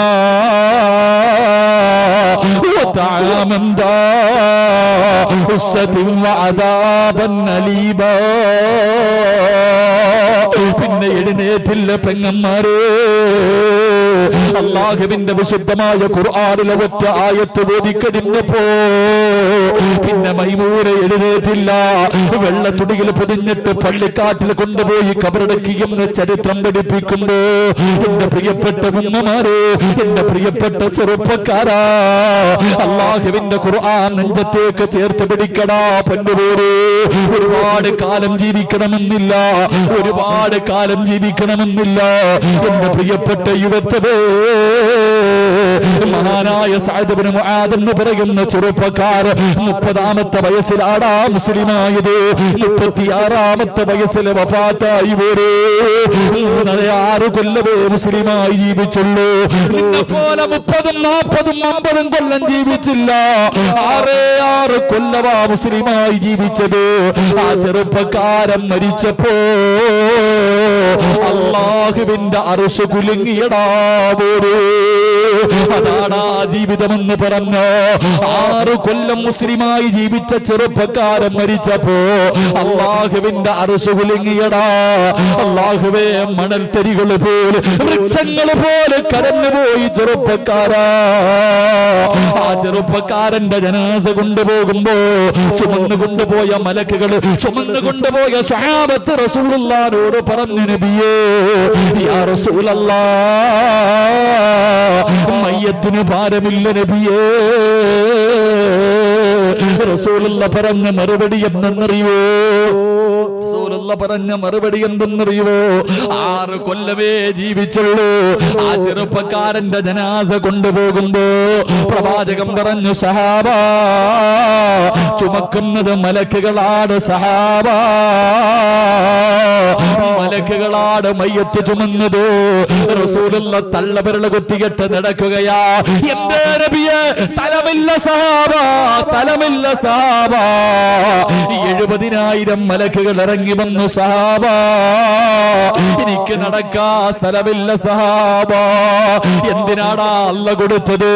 وطعاما ذا غصة وعذابا أليما. പിന്നെ എഴുന്നേറ്റില്ല പെങ്ങന്മാരെ, അല്ലാഹുവിന്റെ വിശുദ്ധമായ ഖുർആനിലെ ഒറ്റ ആയത്ത് ഓതിക്കഴിഞ്ഞപ്പോ പിന്നെ മൈമൂന എഴുന്നേറ്റില്ല. വെള്ളത്തുടിയിൽ പൊതിഞ്ഞിട്ട് പള്ളിക്കാട്ടിൽ കൊണ്ടുപോയി കബറടക്കിയെന്ന് ചരിത്രം പഠിപ്പിക്കുമ്പോ എന്റെ പ്രിയപ്പെട്ട ഉമ്മമാരെ, എന്റെ പ്രിയപ്പെട്ട ചെറുപ്പക്കാരാ, അല്ലാഹുവിന്റെ ഖുർആൻ നെഞ്ചത്തേക്ക് ചേർത്ത് പിടിക്കടാ പൊന്നുപോരെ. ഒരുപാട് കാലം ജീവിക്കണമെന്നില്ല, ഒരുപാട് കാലം ജീവിക്കണമെന്നില്ല എന്റെ പ്രിയപ്പെട്ട യുവത്വേ. മഹാനായ സഅദ് ഇബ്നു മുആദ് എന്ന് പറയുന്ന ചെറുപ്പക്കാർ 30-ാമത്തെ വയസ്സിലാടാ മുസ്ലിമായത്. 36-ാമത്തെ വയസ്സിൽ വഫാത്തായി പോരെ. 6 കൊല്ലമേ മുസ്ലിമായി ജീവിച്ചുള്ളൂ. നിന്നെ പോലെ 30-ഉം 40-ഉം 50-ഉം കൊല്ലം ജീവിച്ചില്ല. 6 കൊല്ലമാ മുസ്ലിമായി ജീവിച്ചത്. ആ ചെറുപ്പക്കാരൻ മരിച്ചപ്പോ അല്ലാഹുവിന്റെ അർശ് കുലുങ്ങിയടാ പോരേ. അതാടാ ജീവിതമെന്ന് പറഞ്ഞോ. 6 കൊല്ലം മുസ്ലിമായി ജീവിച്ച ചെറുപ്പക്കാരൻ മരിച്ചപ്പോ അല്ലാഹുവിന്റെ അർശ് കുലുങ്ങിയടാ. അല്ലാഹുവേ, മണൽത്തരികൾ പോലെ വൃക്ഷങ്ങൾ പോലെ കടന്നുപോയി ചെറുപ്പക്കാരാ. ആ ചെറുപ്പക്കാരന്റെ ജനാസ കൊണ്ടുപോകുമ്പോ ചുമന്നു കൊണ്ടുപോയ മലക്കുകൾ, ചുമന്നു കൊണ്ടുപോയ സ്വഹാബത്ത് റസൂലുള്ളാഹിനോട് പറഞ്ഞു, നബിയേ യാ റസൂലല്ലാഹ്, മയ്യത്തിന് ഭാരമില്ല നബിയേ. റസൂലുള്ള പറഞ്ഞ മറുപടി എന്തെന്നറിയോ? റസൂലുള്ള പറഞ്ഞ മറുപടി എന്തെന്നറിയോ? 6 കൊല്ലമേ ജീവിച്ചുള്ളൂ. ആ ചെറുപ്പക്കാരന്റെ ജനാസ കൊണ്ടുപോകുമ്പോ പ്രവാചകൻ പറഞ്ഞു, സഹാബാ, ചുമക്കുന്നത് മലക്കുകളാണ് സഹാബാ, മലക്കുകളാണ് മയ്യത്ത് ചുമന്നത്. റസൂലുള്ള തള്ളവിരൽ കുത്തികെട്ട് നടക്കുകയാ. എന്തേ നബിയേ? സ്ഥലമില്ല സഹാബാ, സ്ഥലമില്ല സഹാബാ. 70,000 മലക്കുകൾ ഇറങ്ങി വന്നു സഹാബാ, എനിക്ക് നടക്കാ സ്ഥലമില്ല സഹാബാ. എന്തിനാടാ അല്ല കൊടുത്തത്?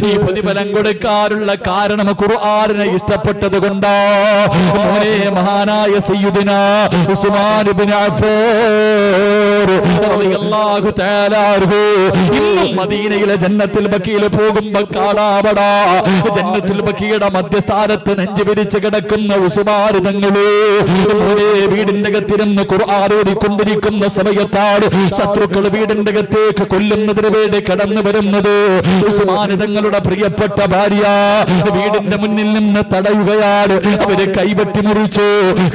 ഈ പ്രതിഫലം കൊടുക്കാനുള്ള കാരണം ഖുർആനെ ഇഷ്ടപ്പെട്ടത് കൊണ്ടാ. മോനെ, മഹാനായ സയ്യിദുനാ ഉസ്മാൻ ഇബ്നു അഫ്ഫാൻ റളിയല്ലാഹു തആല അൻഹു ഇന്നും മദീനയിലെ ജന്നത്തുൽ ബഖീൽ പോകുമ്പോൾ കാണാവടാ, ജന്നത്തുൽ ബഖീയുടെ മധ്യസ്ഥാനത്ത് നെഞ്ചു വിരിച്ച് കിടക്കുന്ന ഉസ്മാൻ തങ്ങളെ. മോനെ, വീടിന്റെ അകത്തിരുന്ന് ഖുർആൻ ഓതിക്കൊണ്ടിരിക്കുന്ന സമയത്താണ് ശത്രുക്കൾ വീടിന്റെ അകത്തേക്ക് കൊല്ലുന്നതിന് വേണ്ടി കടന്നു വരുന്നത്. ഉസ്മാൻ തങ്ങളുടെ പ്രിയപ്പെട്ട ഭാര്യ വീടിന്റെ മുന്നിൽ നിന്ന് തടയുകയാണ്. അവര് കൈവെട്ടി മുറിച്ചു,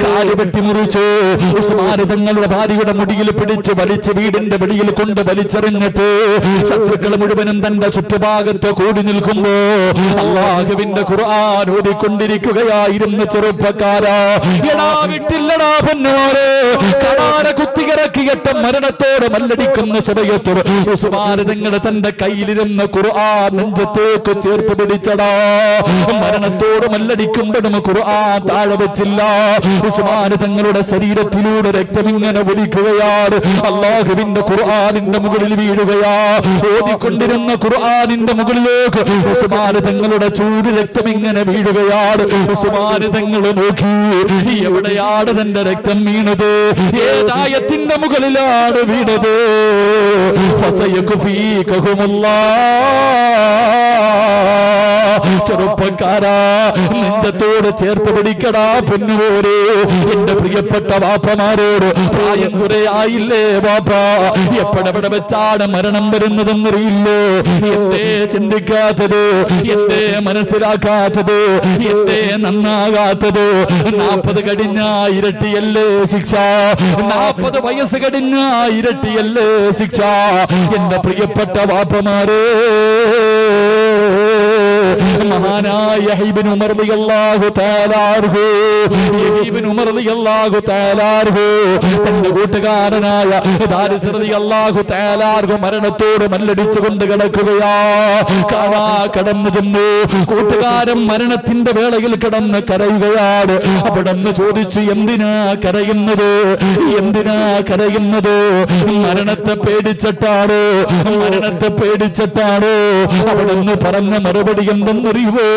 കാല് വെട്ടി മുറിച്ചു. ഉസ്മാൻ തങ്ങളുടെ ഭാര്യയുടെ മുടിയിൽ പിടിച്ച് വലിച്ച് വീടിന്റെ വെളിയിൽ കൊണ്ട് വലിച്ചെറിഞ്ഞിട്ട് ശത്രുക്കൾ മുഴുവനും തന്റെ ചുറ്റുഭാഗത്ത് കൂടി നിൽക്കുമ്പോ അല്ലാഹുവിന്റെ ഖുർആൻ ഓതിക്കൊണ്ടിരിക്കുകയായിരുന്നു ചെറുപ്പക്കാരാ. എടാ വിട്ടില്ലടാ പൊന്നുമാരെ, കടാര കുത്തികിറക്കിയിട്ട് മരണത്തോട് മല്ലടിക്കുന്ന സമയത്ത് ഉസ്മാൻ തങ്ങൾ തന്റെ കയ്യിലിരുന്ന ഖുർആൻ നെഞ്ചത്തേക്ക് ചേർത്ത് പിടിച്ചടാ. മരണത്തോട് മല്ലടിക്കുമ്പോഴും ഖുർആൻ താഴെ വെച്ചില്ല. ഉസ്മാൻ തങ്ങളുടെ ശരീരത്തിലൂടെ രക്തമിങ്ങനെ ഒലിക്കുകയാണ്. അല്ലാഹുവിന്റെ ഖുർആനിന്റെ മുകളിൽ വീഴുകയാ. ഓതിക്കൊണ്ടിരുന്ന ഖുർആനിന്റെ മുകളിലേക്ക് ഉസ്മാൻ തങ്ങളുടെ ചൂട് രക്തമിങ്ങനെ വീഴുകയാണ്. ഉസ്മാൻ തങ്ങൾ നോക്കി, എവിടെയാണ് തന്റെ രക്തം വീണത്? ഏതായത്തിന്റെ മുകളിലാണ് വീണത്? ചെറുപ്പക്കാരാ, നെഞ്ചത്തോട് ചേർത്ത് പിടിക്കടാ പൊന്നുപോരെ. എന്റെ പ്രിയപ്പെട്ട വാപ്പമാരോട്, പ്രായം കുറെ ആയില്ലേ വാപ്പ, എപ്പോഴെവിടെ വെച്ചാണ് മരണം വരുന്നതെന്നറിയില്ലോ. എന്തേ ചിന്തിക്കാത്തത്? എന്തേ മനസ്സിലാക്കാത്തത്? എന്തേ നന്നാകാത്തത്? 40 കഴിഞ്ഞ ഇരട്ടിയല്ലേ ശിക്ഷ? 40 വയസ്സ് കഴിഞ്ഞ ഇരട്ടിയല്ലേ ശിക്ഷ? എന്റെ പ്രിയപ്പെട്ട വാപ്പമാരെ, മഹാനായ ഇബ്നു ഉമർ റളിയല്ലാഹു തആല അൻഹു, ഇബ്നു ഉമർ റളിയല്ലാഹു തആല അൻഹു തന്റെ കൂട്ടുകാരനായ ദാരിസ് റളിയല്ലാഹു തആല അൻഹു മരണത്തോട് മല്ലടിച്ചുകൊണ്ട് കിടക്കുകയാ. കടന്നു ചെന്നു. കൂട്ടുകാരൻ മരണത്തിന്റെ വേളയിൽ കിടന്ന് കരയുകയാണ്. അവിടെ ചോദിച്ചു, എന്തിനാ കരയുന്നത്, എന്തിനാ കരയുന്നത്? മരണത്തെ പേടിച്ചിട്ടാണോ, മരണത്തെ പേടിച്ചിട്ടാണോ? അവിടെ പറഞ്ഞ മറുപടി എന്തെന്നറിയുവോ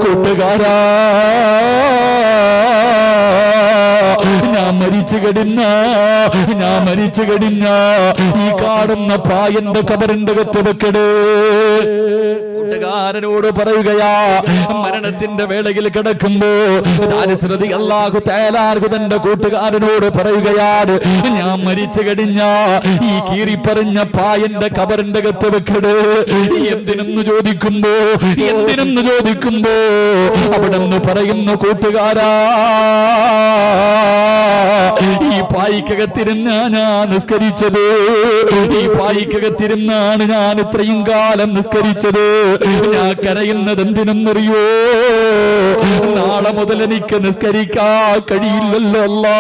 കൂട്ടുകാരാ? ഞാൻ മരിച്ചു കഴിഞ്ഞ ഈ കാണുന്ന പായന്റെ കബറിന്റെ കത്ത് വെക്കടേ. കൂട്ടുകാരനോട് പറയുകയാ, മരണത്തിന്റെ വേളയിൽ കിടക്കുമ്പോ ദാരിസ് റളിയല്ലാഹു തആല അൻഹു തന്റെ കൂട്ടുകാരനോട് പറയുകയാണ്, ഞാൻ മരിച്ചു കഴിഞ്ഞ ഈ കീറിപ്പറഞ്ഞ പായന്റെ കബറിന്റെ കത്ത് വെക്കടേ. എന്തിനെന്ന് ചോദിക്കുമ്പോ അവിടെ പറയുന്നു, കൂട്ടുകാരാ, ഈ പായിക്കകത്തിരുന്നാ ഞാൻ നിസ്കരിച്ചത്, ഈ പായിക്കകത്തിരുന്നാണ് ഞാൻ ഇത്രയും കാലം നിസ്കരിച്ചത്. ഞാൻ കരയുന്നത് എന്തിനെന്നറിയോ? നാളെ മുതൽ എനിക്ക് നിസ്കരിക്കാൻ കഴിയില്ലല്ലോ അല്ലാ.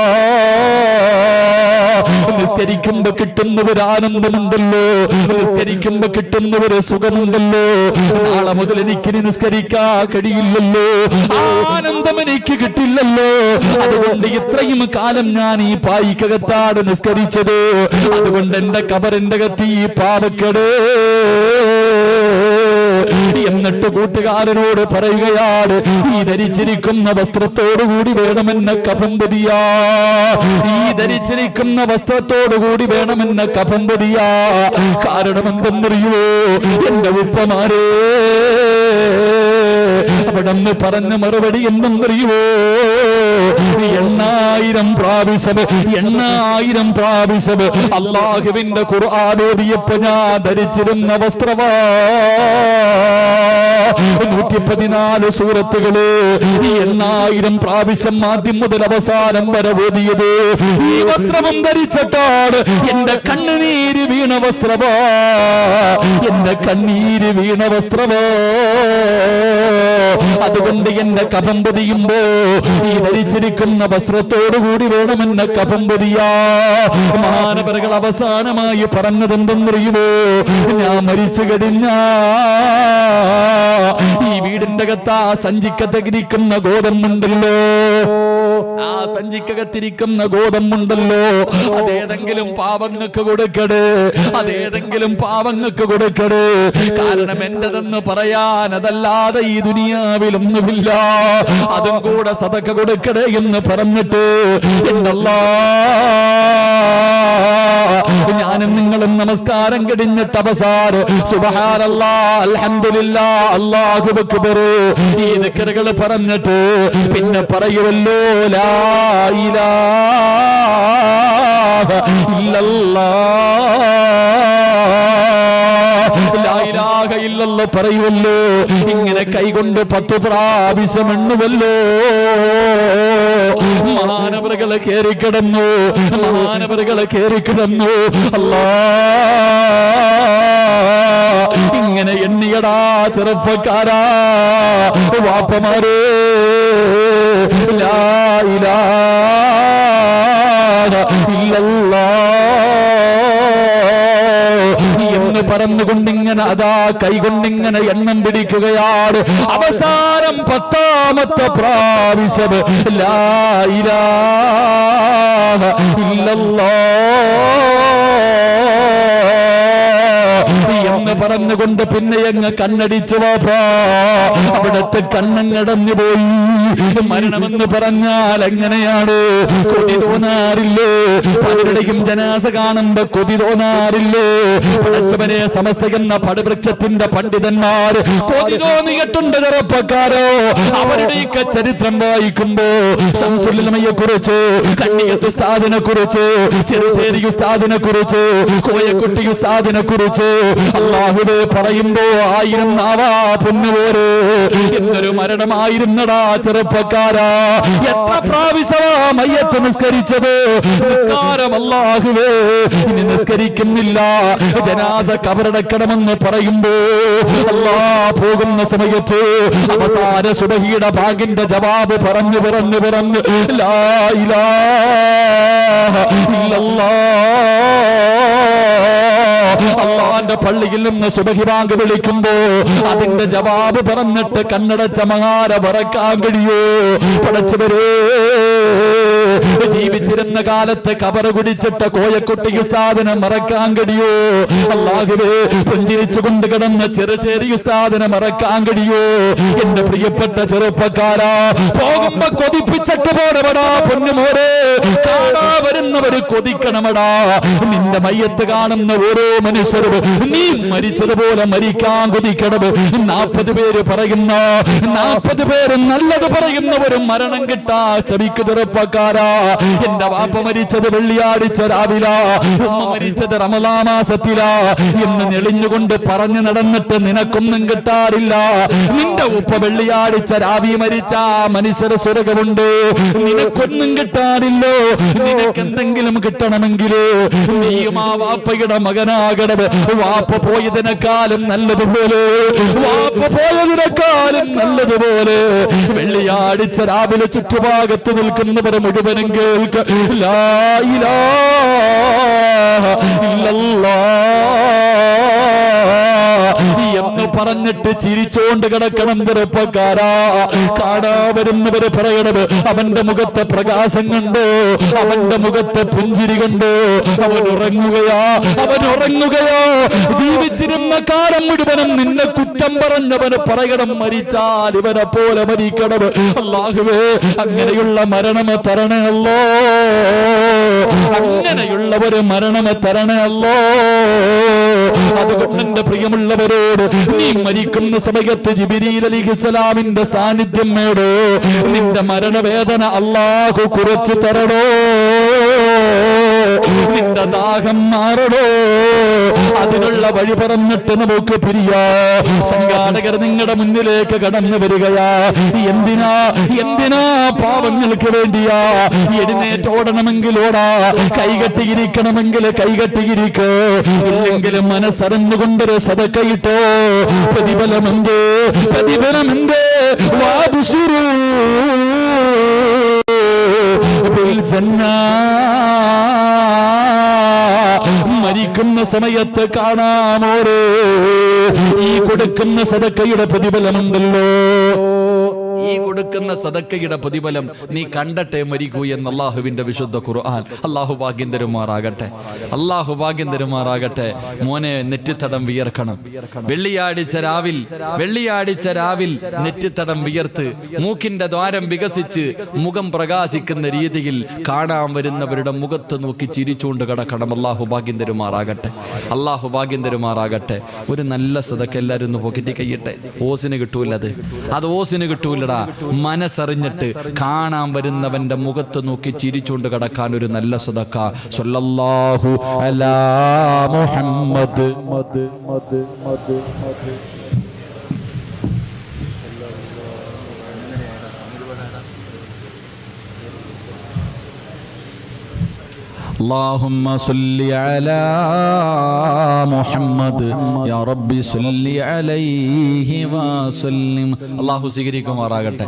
നിസ്കരിക്കുമ്പോ കിട്ടുന്ന ഒരു ആനന്ദമുണ്ടല്ലോ, നിസ്കരിക്കുമ്പോ കിട്ടുന്ന ഒരു സുഖമുണ്ടല്ലോ. നാളെ മുതൽ എനിക്കിനി നിസ്കരിക്കാൻ കഴിയില്ലല്ലോ, ആനന്ദം എനിക്ക് കിട്ടില്ലല്ലോ. അതുകൊണ്ട് ഇത്രയും കാലം ഞാൻ ഈ പായിക്കകത്താണ് നിസ്കരിച്ചത്. അതുകൊണ്ട് എന്റെ കബറിന്റെ അകത്ത് ഈ പാവക്കടേ. എന്നിട്ട് കൂട്ടുകാരനോട് പറയുകയാണ്, ഈ ധരിച്ചിരിക്കുന്ന വസ്ത്രത്തോടുകൂടി വേണമെന്ന കഫൻ പൊതിയാ, ഈ ധരിച്ചിരിക്കുന്ന വസ്ത്രത്തോടുകൂടി വേണമെന്ന കഫൻ പൊതിയാ. കാരണം എന്തെന്നറിയുവോ എന്റെ ഉപ്പമാരേ? അവിടെ പറഞ്ഞ മറുപടി എന്തെന്നറിയുവോ? 8,000 പ്രാവശ്യം അല്ലാഹുവിന്റെ ഖുർആൻ ഓതിയപ്പോ ഞാൻ ധരിച്ചിരുന്ന വസ്ത്രമാ. 114 സൂറത്തുകള് 8,000 പ്രാവശ്യം ആദ്യം മുതൽ അവസാനം വരെ ഓതിയത് ഈ വസ്ത്രവും ധരിച്ചിട്ടാണ്. എന്റെ കണ്ണുനീര് വീണ വസ്ത്രമാ, എന്റെ കണ്ണീര് വീണ വസ്ത്രമാ. അതുകൊണ്ട് എന്റെ കഫൻ പൊതിയുമ്പോ ഈ ധരിച്ചിരിക്കുന്ന വസ്ത്രത്തോടുകൂടി വേണമെന്ന കഫൻ പൊതിയാ. മാനവരകൾ അവസാനമായി പറഞ്ഞതെന്തെന്നറിയുമോ? ഞാൻ മരിച്ചു കഴിഞ്ഞ ഈ വീടിന്റെ അകത്ത് ആ സഞ്ചിക്കത്തിരിക്കുന്ന ഗോതമ്പുണ്ടല്ലോ, ആ സഞ്ചിക്കകത്തിരിക്കുന്ന ഗോതമ്പുണ്ടല്ലോ, അതേതെങ്കിലും പാവങ്ങൾക്ക് കൊടുക്കട്, അതേതെങ്കിലും പാവങ്ങൾക്ക് കൊടുക്കട്. കാരണം എന്റെതെന്ന് പറയാൻ അതല്ലാതെ ഈ ദുനിയാവിലൊന്നുമില്ല. അതും കൂടെ സദഖ കൊടുക്കട് എന്ന് പറഞ്ഞിട്ട് എന്നല്ലാ ഞാനും നിങ്ങളും നമസ്കാരം കഴിഞ്ഞിട്ട് അവസാനം സുബ്ഹാനല്ലാഹ് അൽഹംദുലില്ലാഹ് അല്ലാഹു അക്ബർ ഈ ദിക്റുകൾ പറഞ്ഞിട്ട് പിന്നെ പറയുമല്ലോ ലാ ഇലാഹ ഇല്ലല്ലാഹ് പറയുമല്ലോ. ഇങ്ങനെ കൈകൊണ്ട് 10 പ്രാവശ്യം എണ്ണുമല്ലോ. മാനവറുകളെ കേറിക്കിടന്നു, മാനവറുകളെ കേറിക്കിടന്നു. അല്ലാ ഇങ്ങനെ എണ്ണിയടാ ചെറുപ്പക്കാരാ, വാപ്പമാരേ. ലാ ഇലാഹ ഇല്ലല്ലാഹ് എന്ന് പറഞ്ഞുകൊണ്ടിങ്ങനെ അതാ കൈകൊണ്ടിങ്ങനെ എണ്ണം പിടിക്കുകയാണ്. അവസാനം 10ാമത്തെ പ്രാവശ്യം ലാ ഇലാഹ ഇല്ലല്ലാഹ് എന്ന് പറഞ്ഞുകൊണ്ട് പിന്നെ അങ്ങ് കണ്ണടിച്ചു വാപ്പാ. അവിടത്തെ കണ്ണങ്ങടഞ്ഞു പോയി. മരണമെന്ന് പറഞ്ഞാൽ എങ്ങനെയാണ്? കൊതി തോന്നാറില്ലേ? പലരുടെയും ജനാസ കാണുമ്പോ കൊതി തോന്നാറില്ലേ? പടച്ചവനെ സമസ്ത എന്ന പടവൃക്ഷത്തിന്റെ പണ്ഡിതന്മാർ കൊതി തോന്നിയിട്ടുണ്ട് ചെറുപ്പക്കാരോ. അവരുടെയൊക്കെ ചരിത്രം വായിക്കുമ്പോ ശംസുല്ലമയെ കുറിച്ച്, കണ്ണിയത്ത് ഉസ്താദിനെ കുറിച്ച്, ചെറുശ്ശേരി ഉസ്താദിനെ കുറിച്ച്, കോയക്കുട്ടി ഉസ്താദിനെ കുറിച്ച്, അല്ലാഹു അല്ലാഹുവേ പറയുമ്പോ 1000 നാവാ പൊന്നുപോലെ എന്തൊരു മരണമായിരുന്നടാ ചെറുപ്പക്കാരാ. എത്ര പ്രാവശ്യമാ മയ്യത്ത് നിസ്കരിച്ചത്. നിസ്കാരം അല്ലാഹുവേ ഇനി നിസ്കരിക്കുന്നില്ല. ജനാസ കബറടക്കണമെന്ന് പറയുമ്പോ അല്ലാ പോകുന്ന സമയത്ത് അവസാന സുബഹിയുടെ ഭാഗിന്റെ ജവാബ് പറഞ്ഞു ലാ ഇലാഹ ഇല്ലല്ലാഹ്. അള്ളാന്റെ പള്ളിയിൽ നിന്ന് സുബഹി ബാങ്ക് വിളിക്കുമ്പോ അതിന്റെ ജവാബ് പറഞ്ഞിട്ട് കണ്ണടച്ച മഹാര പറക്കാൻ കഴിയോ? പടച്ചവരേ, ജീവിച്ചിരുന്ന കാലത്ത് കബർ കുടിച്ചിട്ട് കോയക്കുട്ടി ഉസ്താദിനെ മറക്കാൻ കഴിയോ? അല്ലാഹുവേ, പുഞ്ചിരിച്ചുകൊണ്ട് കിടന്ന ചെറുശ്ശേരി ഉസ്താദിനെ മറക്കാൻ കഴിയോ? എന്റെ പ്രിയപ്പെട്ട ചെറുപ്പക്കാരാ, പോകുമ്പോ കൊതിപ്പിച്ചിട്ട് പോണമടാ പൊന്നുമോരെ. കാണാ വരുന്നവര് കൊതിക്കണമടാ. നിന്റെ മയ്യത്ത് കാണുന്ന ഓരോ മനുഷ്യരും നീ മരിച്ചതുപോലെ മരിക്കാൻ കൊതിക്കണം. 40 പേര് പറയുന്ന 40 പേര് നല്ലത് പറയുന്നവരും മരണം കിട്ടാ ശരിക്ക് ചെറുപ്പക്കാരാ. എന്റെ വാപ്പ മരിച്ചത് വെള്ളിയാഴ്ച രാവിലാ, ഉമ്മ മരിച്ചത് റമളാൻ മാസത്തിലാ എന്ന് നെളിഞ്ഞുകൊണ്ട് പറഞ്ഞു നടന്നിട്ട് നിനക്കൊന്നും കിട്ടാറില്ല. നിന്റെ ഉപ്പ വെള്ളിയാഴ്ച രാവി മരിച്ച മനുഷ്യരെ സ്വർഗമുണ്ട്, നിനക്കൊന്നും കിട്ടാറില്ലോ. നിനക്കെന്തെങ്കിലും കിട്ടണമെങ്കിലോ നീയും ആ വാപ്പയുടെ മകനാകണം. വാപ്പ പോയതിനേക്കാളും നല്ലതുപോലെ വെള്ളിയാഴ്ച രാവിലെ ചുറ്റുഭാഗത്ത് നിൽക്കുന്നവർ മുഴുവനും കേൾക്ക ലാ ഇലാഹ ഇല്ലല്ലാഹ് എന്ന് പറഞ്ഞിട്ട് ചിരിച്ചോണ്ട് കിടക്കണം ചെറുപ്പക്കാരാ. കാണാ വരുന്നവര് പറയണത് അവന്റെ മുഖത്തെ പ്രകാശം കണ്ടോ, അവന്റെ മുഖത്തെ പുഞ്ചിരി കണ്ടോ. അവൻ ഉറങ്ങുകയാ. ജീവിച്ചിരുന്ന കാലം മുഴുവനും നിന്നെ കുറ്റം പറഞ്ഞവന് പറയണം മരിച്ചാൽ ഇവനെ പോലെ മരിക്കണം. അല്ലാഹുവേ, അങ്ങനെയുള്ള മരണം തരണമല്ലോ. അങ്ങനെയുള്ളവര് മരണം തരണമല്ലോ. അതുകൊണ്ട് എന്റെ പ്രിയമുള്ളവരോട്, നീ മരിക്കുന്ന സമയത്ത് ജിബ്രീൽ അലൈഹിസ്സലാമിന്റെ സാന്നിധ്യം നേടോ. നിന്റെ മരണവേദന അല്ലാഹു കുറച്ചു തരണോ. നിന്റെ ദാഹം മാറണോ. അതിനുള്ള വഴി പറഞ്ഞിട്ട് നമുക്ക് പിരിയാ. സംഘാടകർ നിങ്ങളുടെ മുന്നിലേക്ക് കടന്നു വരികയാ. എന്തിനാ പാവങ്ങൾക്ക് വേണ്ടിയാ. എഴുന്നേറ്റോടണമെങ്കിൽ ഓടാ, കൈകെട്ടിയിരിക്കണമെങ്കിൽ കൈകെട്ടിയിരിക്ക്. ഇല്ലെങ്കിൽ മനസ്സറിഞ്ഞുകൊണ്ടൊരു സദക്കയിട്ടോ. പ്രതിഫലമെന്ത് വാബുശിറൂ ബിൽ ജന്നാ. മരിക്കുന്ന സമയത്ത് കാണാമോരേ, ഈ കൊടുക്കുന്ന സദക്കയുടെ പ്രതിഫലമുണ്ടല്ലോ. ഈ കൊടുക്കുന്ന സദക്കയുടെ പ്രതിഫലം നീ കണ്ടട്ടെ മരിക്കൂ എന്ന് അല്ലാഹുവിന്റെ വിശുദ്ധ ഖുർആൻ. അല്ലാഹു ഭാഗ്യം തരുമാറാകട്ടെ. മോനെ, നെറ്റിത്തടം വിയർക്കണം. വെള്ളിയാഴ്ച രാവിൽ നെറ്റിത്തടം വിയർത്ത് മൂക്കിന്റെ ദ്വാരം വികസിച്ച് മുഖം പ്രകാശിക്കുന്ന രീതിയിൽ കാണാൻ വരുന്നവരുടെ മുഖത്ത് നോക്കി ചിരിച്ചുകൊണ്ട് കിടക്കണം. അല്ലാഹു ഭാഗ്യം തരുമാറാകട്ടെ. ഒരു നല്ല സദക്ക എല്ലാവരും ഒന്ന് പോക്കറ്റി കയ്യട്ടെ. ഓസിന് കിട്ടൂല, അത് ഓസിന് കിട്ടൂലടാ. മനസ്സറിഞ്ഞിട്ട് കാണാൻ വരുന്നവന്റെ മുഖത്ത് നോക്കി ചിരിച്ചുകൊണ്ട് കിടക്കാൻ ഒരു നല്ല സദക്ക. സ്വല്ലല്ലാഹു അലാ മുഹമ്മദ്. اللهم صل على محمد يا رب صل عليه وسلم. അല്ലാഹു സ്വീകരിക്കുമാറാകട്ടെ.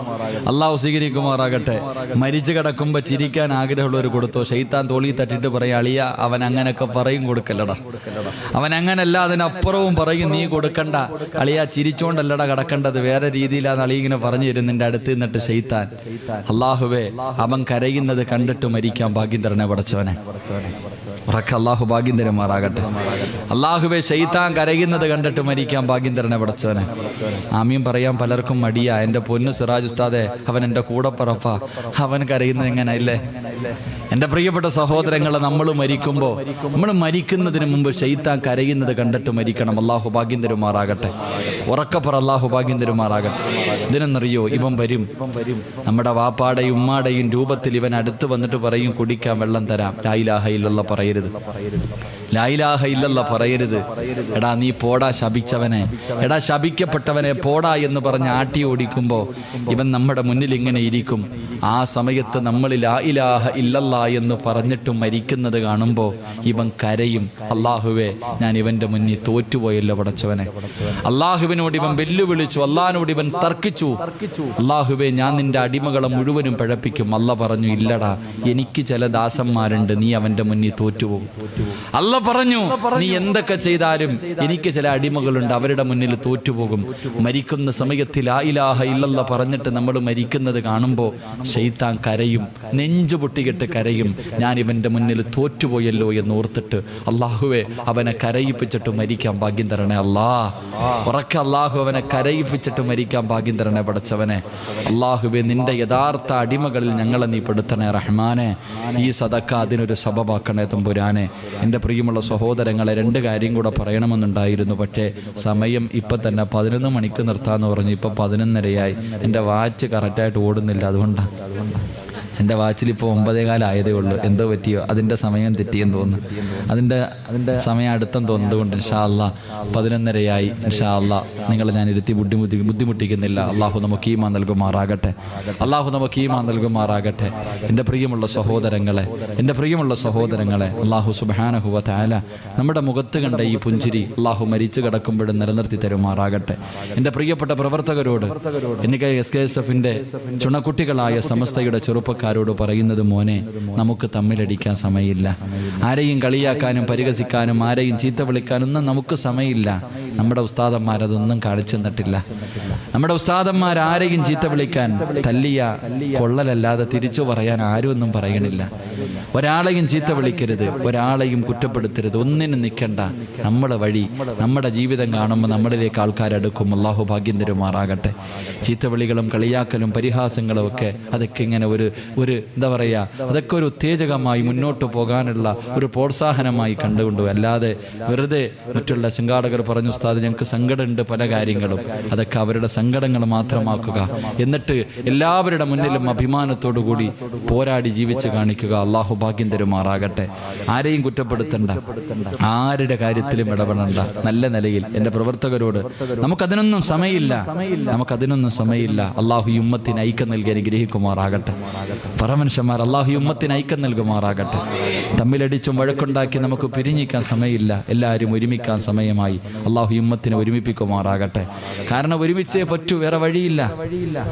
മരിച്ചു കിടക്കുമ്പോ ചിരിക്കാൻ ആഗ്രഹമുള്ളവർ കൊടുത്തോ. ശൈത്താൻ തോളി തട്ടിട്ട് പറയാ, അളിയ അവൻ അങ്ങനൊക്കെ പറയും, കൊടുക്കല്ലടാ. അവൻ അങ്ങനല്ല, അതിനപ്പുറവും പറയും, നീ കൊടുക്കണ്ട അളിയ. ചിരിച്ചോണ്ടല്ലടാ കിടക്കേണ്ടത്, വേറെ രീതിയിലാന്ന് അളി ഇങ്ങനെ പറഞ്ഞു തരും നിന്റെ അടുത്ത് നിന്നിട്ട് ശൈത്താൻ. അല്ലാഹുവേ, അവൻ കരയുന്നത് കണ്ടിട്ട് മരിക്കാൻ ഭാഗ്യം തരണേ പടച്ചവനെ. അല്ലാഹു ഭാഗ്യം തരുമാറാകട്ടെ. അല്ലാഹുവേ, ശൈത്താൻ കരയുന്നത് കണ്ടിട്ട് മരിക്കാൻ ഭാഗ്യം തരണേ പടച്ചവനെ. ആമീൻ പറയാൻ പലർക്കും മടിയാ. എന്റെ പൊന്നു സിറാജ് ഉസ്താദെ, അവൻ എന്റെ കൂടപ്പറപ്പാ, അവൻ കരയുന്നത് എങ്ങനെ ഇല്ലേ? എന്റെ പ്രിയപ്പെട്ട സഹോദരങ്ങളെ, നമ്മൾ മരിക്കുന്നതിന് മുമ്പ് ശൈത്താൻ കരയുന്നത് കണ്ടിട്ട് മരിക്കണം. അല്ലാഹു ഭാഗ്യം തരുമാറാകട്ടെ. ഉറക്കപ്പറ, അല്ലാഹു ഭാഗ്യം തരുമാറാകട്ടെ. ഇതിനെന്നറിയോ, ഇവൻ വരും നമ്മുടെ വാപ്പാടെയും ഉമ്മാടെയും രൂപത്തിൽ. ഇവൻ അടുത്ത് വന്നിട്ട് പറയും, കുടിക്കാൻ വെള്ളം തരാം. ലാ ഇലാഹ ഇല്ലല്ലാഹ് പറയരുത്. ലാ ഇലാഹ ഇല്ലല്ലാഹ് പറയരുത്. എടാ നീ പോടാ ശപിച്ചവനെ, എടാ ശപിക്കപ്പെട്ടവനെ പോടാ എന്ന് പറഞ്ഞ് ആട്ടി ഓടിക്കുമ്പോൾ ഇവൻ നമ്മുടെ മുന്നിൽ ഇങ്ങനെ ഇരിക്കും. ആ സമയത്ത് നമ്മൾ ലാ ഇലാഹ ഇല്ലല്ലാഹ് എന്ന് പറഞ്ഞിട്ട് മരിക്കുന്നത് കാണുമ്പോൾ ഇവൻ കരയും. അള്ളാഹുവേ, ഞാൻ ഇവന്റെ മുന്നിൽ തോറ്റുപോയല്ലോ പടച്ചവനെ. അള്ളാഹുവിനോട് ഇവൻ വെല്ലുവിളിച്ചു, അള്ളാഹിനോട് ഇവൻ തർക്കിച്ചു. അള്ളാഹുവേ, ഞാൻ നിന്റെ അടിമകളെ മുഴുവനും പിഴപ്പിക്കും. അള്ളാഹ് പറഞ്ഞു, ഇല്ലടാ, എനിക്ക് ചില ദാസന്മാരുണ്ട്, നീ അവന്റെ മുന്നിൽ തോറ്റുപോകും. അള്ളാഹ് പറഞ്ഞു, നീ എന്തൊക്കെ ചെയ്താലും എനിക്ക് ചില അടിമകളുണ്ട്, അവരുടെ മുന്നിൽ തോറ്റുപോകും. മരിക്കുന്ന സമയത്ത് ലാ ഇലാഹ ഇല്ലല്ലാഹ് പറഞ്ഞിട്ട് നമ്മൾ മരിക്കുന്നത് കാണുമ്പോൾ ശൈത്താൻ കരയും, നെഞ്ചു പൊട്ടിയിട്ട് കരയും. ഞാൻ ഇവന്റെ മുന്നിൽ തോറ്റുപോയല്ലോ എന്ന് ഓർത്തിട്ട് അള്ളാഹുവെ, അവനെ കരയിപ്പിച്ചിട്ട് മരിക്കാൻ ഭാഗ്യം തരണേ അല്ലാ. ഉറക്കെ അള്ളാഹു അവനെ കരയിപ്പിച്ചിട്ട് മരിക്കാൻ ഭാഗ്യം തരണേ പടച്ചവനെ. അള്ളാഹുവെ, നിന്റെ യഥാർത്ഥ അടിമകളിൽ ഞങ്ങളെ നീ പെടുത്തണേ റഹ്മാനെ. ഈ സദക്ക അതിനൊരു സബബാക്കണേ തമ്പുരാനെ. എൻ്റെ പ്രിയമുള്ള സഹോദരങ്ങളെ, 2 കാര്യം കൂടെ പറയണമെന്നുണ്ടായിരുന്നു. പക്ഷേ സമയം ഇപ്പം തന്നെ 11 മണിക്ക് നിർത്താമെന്ന് പറഞ്ഞു. ഇപ്പം 11:30 എൻ്റെ വാച്ച് കറക്റ്റായിട്ട് ഓടുന്നില്ല. അതുകൊണ്ടാണ് എൻ്റെ വാച്ചിലിപ്പോൾ 9:15 ആയതേ ഉള്ളൂ. എന്തോ പറ്റിയോ, അതിൻ്റെ സമയം തെറ്റിയെന്ന് തോന്നുന്നു. അതിൻ്റെ സമയം അടുത്തെന്ന് തോന്നുന്നതുകൊണ്ട് ഇൻഷാ അല്ലാഹ് 11:30 ഇൻഷാ അല്ലാഹ് നിങ്ങളെ ഞാൻ ഇരുത്തി ബുദ്ധിമുട്ടിക്കുന്നില്ല. അള്ളാഹു നമുക്ക് ഈമാൻ നൽകുമാറാകട്ടെ. അള്ളാഹു നമുക്ക് ഈമാൻ നൽകുമാറാകട്ടെ. എൻ്റെ പ്രിയമുള്ള സഹോദരങ്ങളെ, അള്ളാഹു സുബ്ഹാനഹു വ തആല നമ്മുടെ മുഖത്ത് കണ്ട ഈ പുഞ്ചിരി അള്ളാഹു മരിച്ചു കിടക്കുമ്പോഴും നിലനിർത്തി തരുമാറാകട്ടെ. എൻ്റെ പ്രിയപ്പെട്ട പ്രവർത്തകരോട്, എനിക്ക് SKSF-ന്റെ ചുണക്കുട്ടികളായ സമസ്തയുടെ ചെറുപ്പക്കാരോട് പറയുന്നത്, മോനെ, നമുക്ക് തമ്മിലടിക്കാൻ സമയമില്ല. ആരെയും കളിയാക്കാനും പരിഹസിക്കാനും ആരെയും ചീത്ത വിളിക്കാനൊന്നും നമുക്ക് സമയമില്ല. നമ്മുടെ ഉസ്താദന്മാരതൊന്നും കാണിച്ചു തന്നിട്ടില്ല. നമ്മുടെ ഉസ്താദന്മാർ ആരെയും ചീത്ത വിളിക്കാൻ, തല്ലിയ കൊള്ളലല്ലാതെ തിരിച്ചു പറയാൻ ആരും ഒന്നും പറയണില്ല. ഒരാളെയും ചീത്ത വിളിക്കരുത്, ഒരാളെയും കുറ്റപ്പെടുത്തരുത്, ഒന്നിനും നിൽക്കണ്ട. നമ്മുടെ വഴി, നമ്മുടെ ജീവിതം കാണുമ്പോൾ നമ്മളിലേക്ക് ആൾക്കാരെടുക്കും. അല്ലാഹു ഭാഗ്യം തരുമാറാകട്ടെ. ചീത്തവിളികളും കളിയാക്കലും പരിഹാസങ്ങളും ഒക്കെ അതൊക്കെ ഇങ്ങനെ ഒരു എന്താ പറയുക, അതൊക്കെ ഒരു ഉത്തേജകമായി മുന്നോട്ട് പോകാനുള്ള ഒരു പ്രോത്സാഹനമായി കണ്ടുകൊണ്ടു. അല്ലാതെ വെറുതെ മറ്റുള്ള സംഘാടകർ പറഞ്ഞു, ഉസ്താദ് ഞങ്ങൾക്ക് സങ്കടമുണ്ട് പല കാര്യങ്ങളും, അതൊക്കെ അവരുടെ സങ്കടങ്ങൾ മാത്രമാക്കുക. എന്നിട്ട് എല്ലാവരുടെ മുന്നിലും അഭിമാനത്തോടു കൂടി പോരാടി ജീവിച്ച് കാണിക്കുക. അള്ളാഹു ഭാഗ്യം തരുമാറാകട്ടെ. ആരെയും കുറ്റപ്പെടുത്തണ്ട, ആരുടെ കാര്യത്തിലും ഇടപെടണ്ട. നല്ല നിലയിൽ എൻ്റെ പ്രവർത്തകരോട്, നമുക്കതിനൊന്നും സമയമില്ല. അള്ളാഹു ഈ ഉമ്മത്തിന് ഐക്യം നൽകി അനുഗ്രഹിക്കുമാറാകട്ടെ. പറമനുഷ്യന്മാർ, അള്ളാഹു ഈ ഉമ്മത്തിന് ഐക്യം നൽകുമാറാകട്ടെ. തമ്മിലടിച്ചും വഴക്കുണ്ടാക്കി നമുക്ക് പിരിഞ്ഞിക്കാൻ സമയമില്ല. എല്ലാവരും ഒരുമിക്കാൻ സമയമായി. അള്ളാഹു ഈ ഉമ്മത്തിനെ ഒരുമിപ്പിക്കുമാറാകട്ടെ. കാരണം ഒരുമിച്ചേ പറ്റൂ, വേറെ വഴിയില്ല